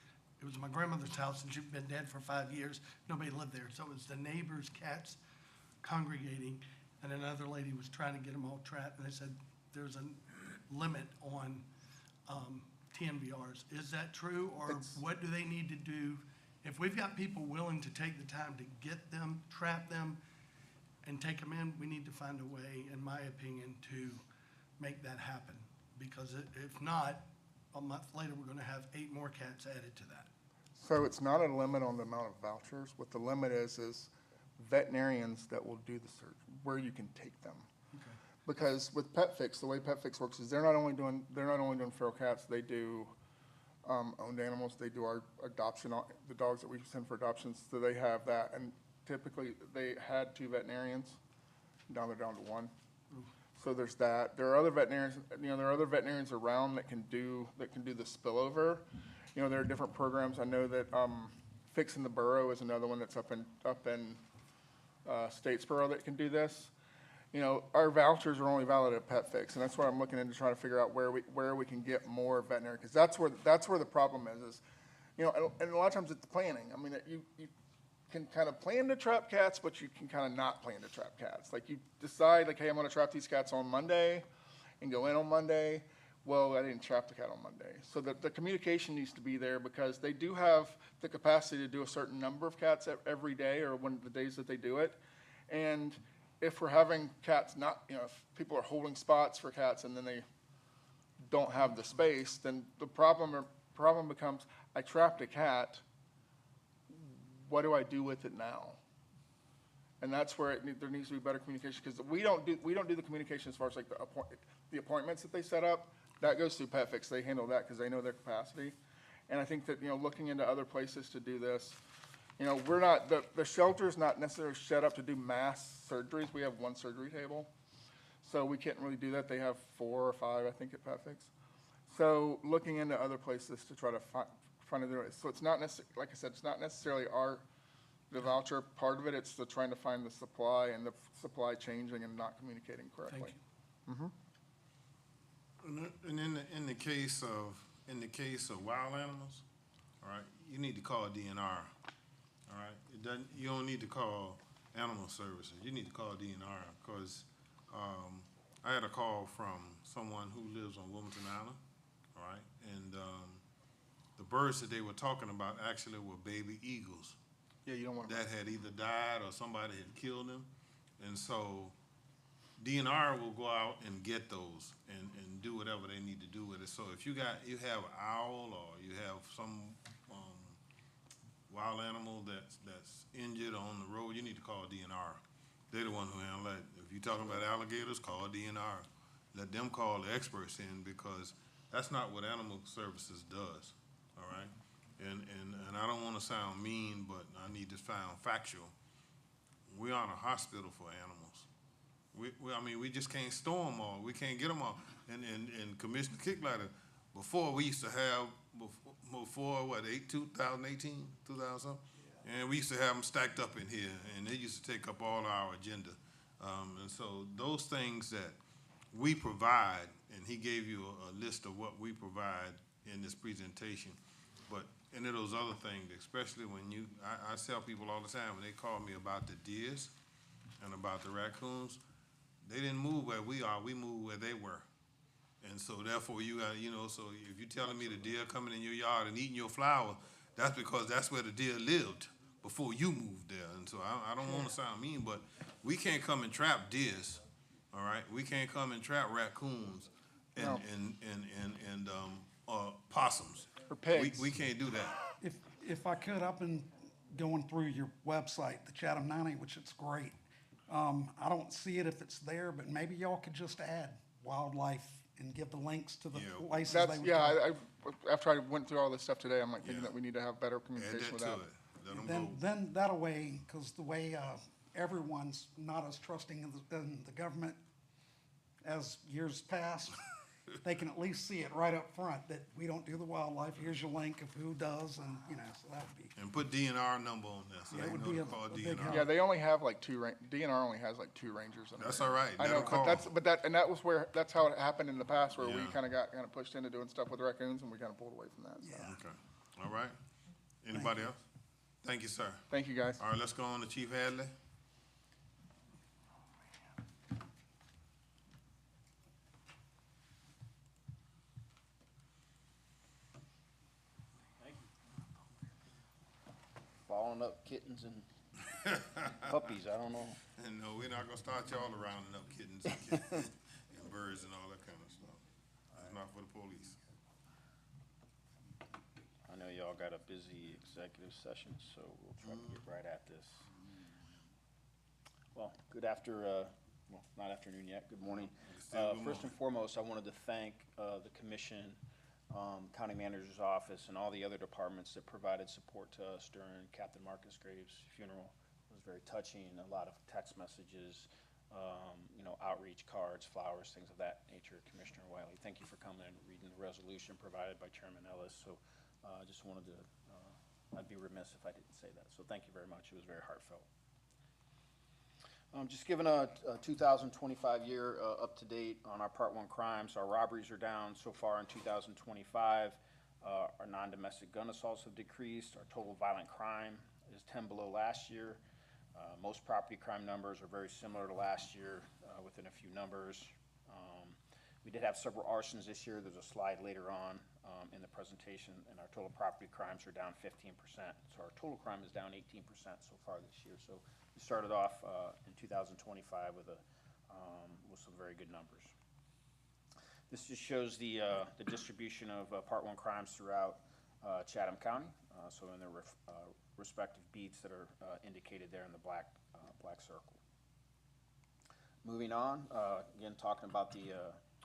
it was my grandmother's house, and she'd been dead for 5 years. Nobody lived there, so it was the neighbors' cats congregating, and another lady was trying to get them all trapped, and they said there's a limit on TNVRs. Is that true, or what do they need to do? If we've got people willing to take the time to get them, trap them, and take them in, we need to find a way, in my opinion, to make that happen. Because if not, a month later, we're gonna have 8 more cats added to that. So it's not a limit on the amount of vouchers. What the limit is veterinarians that will do the search, where you can take them. Because with PetFix, the way PetFix works is they're not only doing feral cats, they do owned animals. They do our adoption, the dogs that we send for adoptions. So they have that, and typically they had 2 veterinarians. Now they're down to 1. So there's that. There are other veterinarians, around that can do the spillover. There are different programs. I know that Fixing the Burrow is another one that's up in Statesboro that can do this. Our vouchers are only valid at PetFix, and that's what I'm looking into, trying to figure out where we can get more veterinary, because that's where the problem is, and a lot of times it's planning. I mean, you can kind of plan to trap cats, but you can kind of not plan to trap cats. Like, you decide, like, hey, I'm gonna trap these cats on Monday and go in on Monday. Well, I didn't trap the cat on Monday. So the communication needs to be there, because they do have the capacity to do a certain number of cats every day, or one of the days that they do it. And if we're having cats not, if people are holding spots for cats and then they don't have the space, then the problem becomes, I trapped a cat, what do I do with it now? And that's where there needs to be better communication, because we don't do the communication as far as like the appointments that they set up. That goes through PetFix. They handle that because they know their capacity. And I think that, looking into other places to do this, we're not, the shelter's not necessarily set up to do mass surgeries. We have 1 surgery table. So we can't really do that. They have 4 or 5, I think, at PetFix. So looking into other places to try to trying to do it. So it's not like I said, it's not necessarily the voucher part of it, it's the trying to find the supply and the supply changing and not communicating correctly. And in the case of wild animals, all right, you need to call DNR, all right? You don't need to call Animal Services, you need to call DNR, because, I had a call from someone who lives on Wilmington Island, all right? And, the birds that they were talking about actually were baby eagles. Yeah, you don't want That had either died or somebody had killed them. And so DNR will go out and get those and do whatever they need to do with it. So if you have an owl or you have some, wild animal that's injured on the road, you need to call DNR. They're the one who handle that. If you're talking about alligators, call DNR. Let them call the experts in, because that's not what Animal Services does, all right? And I don't wanna sound mean, but I need to sound factual. We aren't a hospital for animals. We just can't store them all. We can't get them all. And Commissioner Kicklighter, before we used to have, before what, 2018, 2000? And we used to have them stacked up in here, and they used to take up all our agenda. And so those things that we provide, and he gave you a list of what we provide in this presentation, but any of those other things, especially when I tell people all the time, when they call me about the deers and about the raccoons, they didn't move where we are, we moved where they were. And so therefore you got, so if you're telling me the deer coming in your yard and eating your flower, that's because that's where the deer lived before you moved there. And so I don't want to sound mean, but we can't come and trap deers, all right? We can't come and trap raccoons and possums. Or pigs. We can't do that. If I could, I've been going through your website, the Chatham 90, which is great. I don't see it if it's there, but maybe y'all could just add wildlife and give the links to the places they would go. After I went through all this stuff today, I'm like thinking that we need to have better communication with that. Then that way, because the way everyone's not as trusting in the government as years past, they can at least see it right up front that we don't do the wildlife. Here's your link of who does, and so that would be. And put DNR number on there, so Yeah, it they would know be to a call big DNR. help. Yeah, they only have like DNR only has like 2 rangers. That's all right. I Let know, them call. that was that's how it happened in the past, where we Yeah. got pushed into doing stuff with raccoons, and we kind of pulled away from that. So. Yeah. Okay, all right. Anybody else? Thank you, sir. Thank you, guys. All right, let's go on to Chief Hadley. Falling up kittens and puppies, I don't know. And no, we're not gonna start y'all rounding up kittens and birds and all that kind of stuff. It's not for the police. I know y'all got a busy executive session, so we'll try to get right at this. Well, not afternoon yet, good morning. First and foremost, I wanted to thank the commission, county manager's office, and all the other departments that provided support to us during Captain Marcus Graves' funeral. It was very touching, a lot of text messages, outreach cards, flowers, things of that nature. Commissioner Wiley, thank you for coming and reading the resolution provided by Chairman Ellis. So I just wanted to, I'd be remiss if I didn't say that. So thank you very much. It was very heartfelt. Just giving a 2025 year up to date on our Part 1 crimes. Our robberies are down so far in 2025. Our non-domestic gun assaults have decreased. Our total violent crime is 10 below last year. Most property crime numbers are very similar to last year, within a few numbers. We did have several arsons this year. There's a slide later on in the presentation, and our total property crimes are down 15%. So our total crime is down 18% so far this year. So we started off in 2025 with some very good numbers. This just shows the distribution of Part 1 crimes throughout Chatham County. So in their respective beats that are indicated there in the black circle. Moving on, again talking about the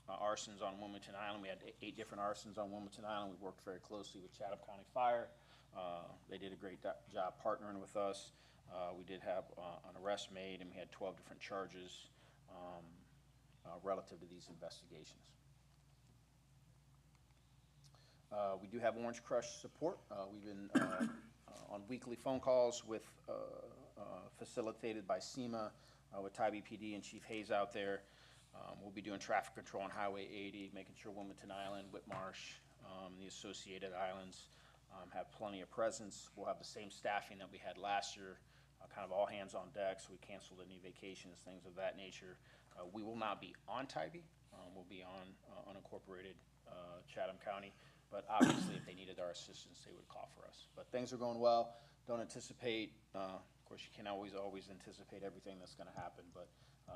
arsons on Wilmington Island. We had 8 different arsons on Wilmington Island. We worked very closely with Chatham County Fire. They did a great job partnering with us. We did have an arrest made, and we had 12 different charges relative to these investigations. We do have Orange Crush support. We've been on weekly phone calls with, facilitated by SEMA, with Tybee PD and Chief Hayes out there. We'll be doing traffic control on Highway 80, making sure Wilmington Island, Whitmarsh, the associated islands have plenty of presence. We'll have the same staffing that we had last year, kind of all hands on deck, so we canceled any vacations, things of that nature. We will not be on Tybee. We'll be on unincorporated Chatham County, but obviously if they needed our assistance, they would call for us. But things are going well. Don't anticipate, of course, you can't always anticipate everything that's gonna happen, but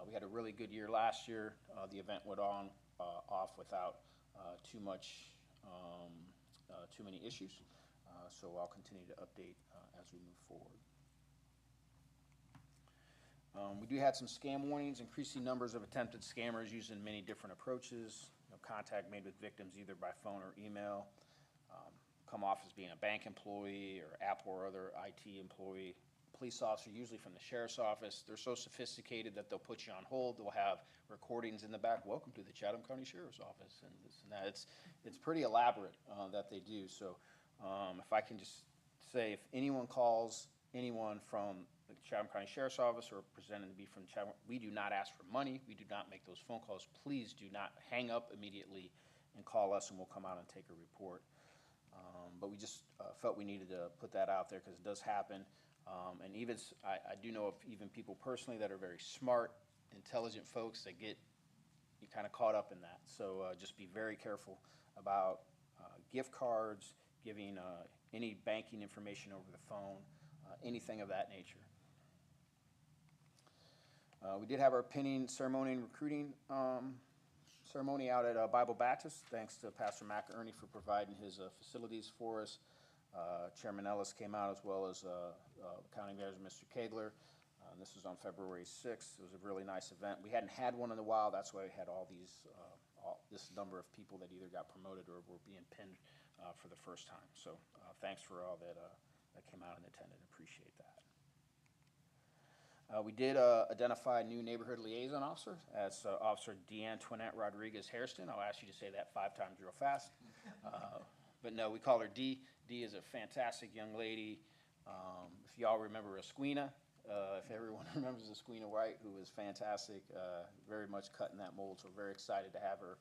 we had a really good year last year. The event went on, off without too many issues. So I'll continue to update as we move forward. We do have some scam warnings, increasing numbers of attempted scammers using many different approaches. Contact made with victims either by phone or email. Come off as being a bank employee or Apple or other IT employee. Police officer, usually from the sheriff's office. They're so sophisticated that they'll put you on hold. They'll have recordings in the back. Welcome to the Chatham County Sheriff's Office, and this and that. It's pretty elaborate that they do. So if I can just say, if anyone calls anyone from the Chatham County Sheriff's Office or pretending to be from Chatham, we do not ask for money. We do not make those phone calls. Please do not hang up immediately and call us, and we'll come out and take a report. But we just felt we needed to put that out there because it does happen. And even, I do know of even people personally that are very smart, intelligent folks that get you kind of caught up in that. So just be very careful about gift cards, giving any banking information over the phone, anything of that nature. We did have our pinning ceremony and recruiting ceremony out at Bible Baptist. Thanks to Pastor McInerney for providing his facilities for us. Chairman Ellis came out, as well as County Manager Mr. Kegler. This was on February 6th. It was a really nice event. We hadn't had one in a while. That's why we had all this number of people that either got promoted or were being pinned for the first time. So thanks for all that came out and attended. Appreciate that. We did identify a new neighborhood liaison officer as Officer DeAntoinette Rodriguez Hairston. I'll ask you to say that 5 times real fast. But no, we call her Dee. Dee is a fantastic young lady. If y'all remember Esquina, if everyone remembers Esquina White, who was fantastic, very much cutting that mold. So we're very excited to have her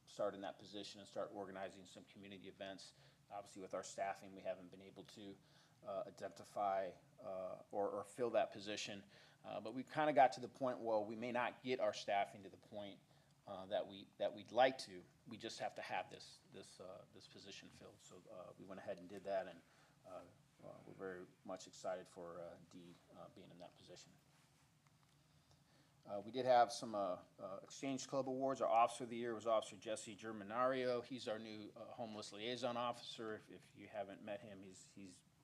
start in that position and start organizing some community events. Obviously, with our staffing, we haven't been able to identify or fill that position. But we kind of got to the point where we may not get our staffing to the point that we'd like to. We just have to have this position filled. So we went ahead and did that, and we're very much excited for Dee being in that position. We did have some Exchange Club awards. Our Officer of the Year was Officer Jesse Germanario. He's our new homeless liaison officer. If you haven't met him,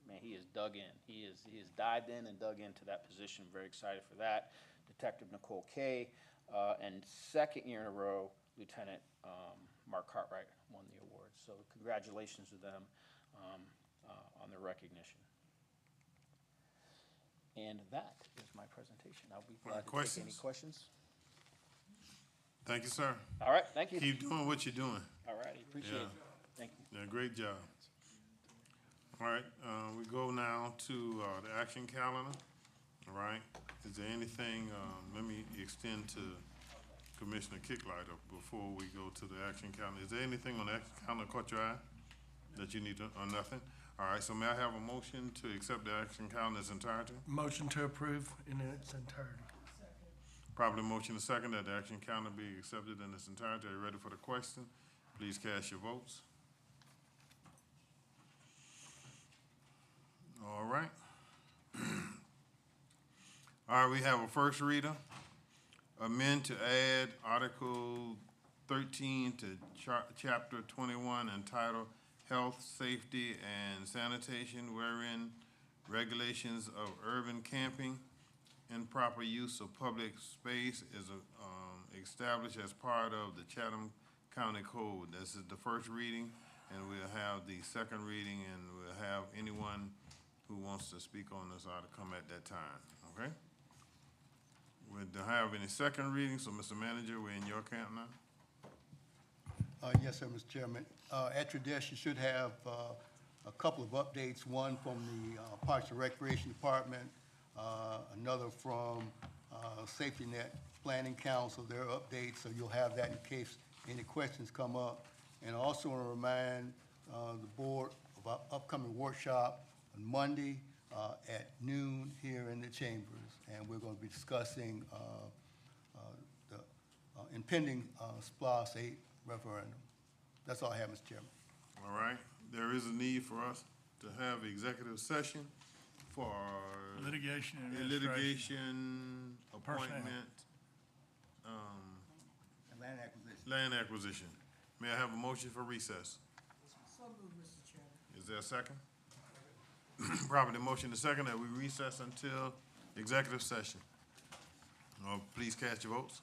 man, he is dug in. He is dived in and dug into that position. Very excited for that. Detective Nicole Kay, and second year in a row, Lieutenant Mark Cartwright won the award. So congratulations to them on their recognition. And that is my presentation. I'll be glad to take any questions. Thank you, sir. All right, thank you. Keep doing what you're doing. All righty, appreciate it. Thank you. Yeah, great job. All right, we go now to the action calendar. All right, is there anything, let me extend to Commissioner Kicklighter before we go to the action calendar. Is there anything on the action calendar caught your eye that you need to, or nothing? All right, so may I have a motion to accept the action calendar in its entirety? Motion to approve in its entirety. Probably motion to second that the action calendar be accepted in its entirety. Are you ready for the question? Please cast your votes. All right. All right, we have a first reader. Amend to add Article 13 to Chapter 21 entitled Health, Safety, and Sanitation, wherein regulations of urban camping and proper use of public space is established as part of the Chatham County Code. This is the first reading, and we'll have the second reading, and we'll have anyone who wants to speak on this ought to come at that time, okay? We don't have any second reading, so Mr. Manager, we're in your camp now. Yes, sir, Mr. Chairman. At your desk, you should have a couple of updates, one from the Parks and Recreation Department, another from Safety Net Planning Council, their updates, so you'll have that in case any questions come up. And I also want to remind the board of our upcoming workshop on Monday at noon here in the chambers, and we're going to be discussing the impending SPLOST 8 referendum. That's all I have, Mr. Chairman. All right, there is a need for us to have executive session for Litigation and a administration. litigation appointment, And land acquisition. land acquisition. May I have a motion for recess? So moved, Mr. Chairman. Is there a second? Properly motion to second that we recess until executive session. Please cast your votes.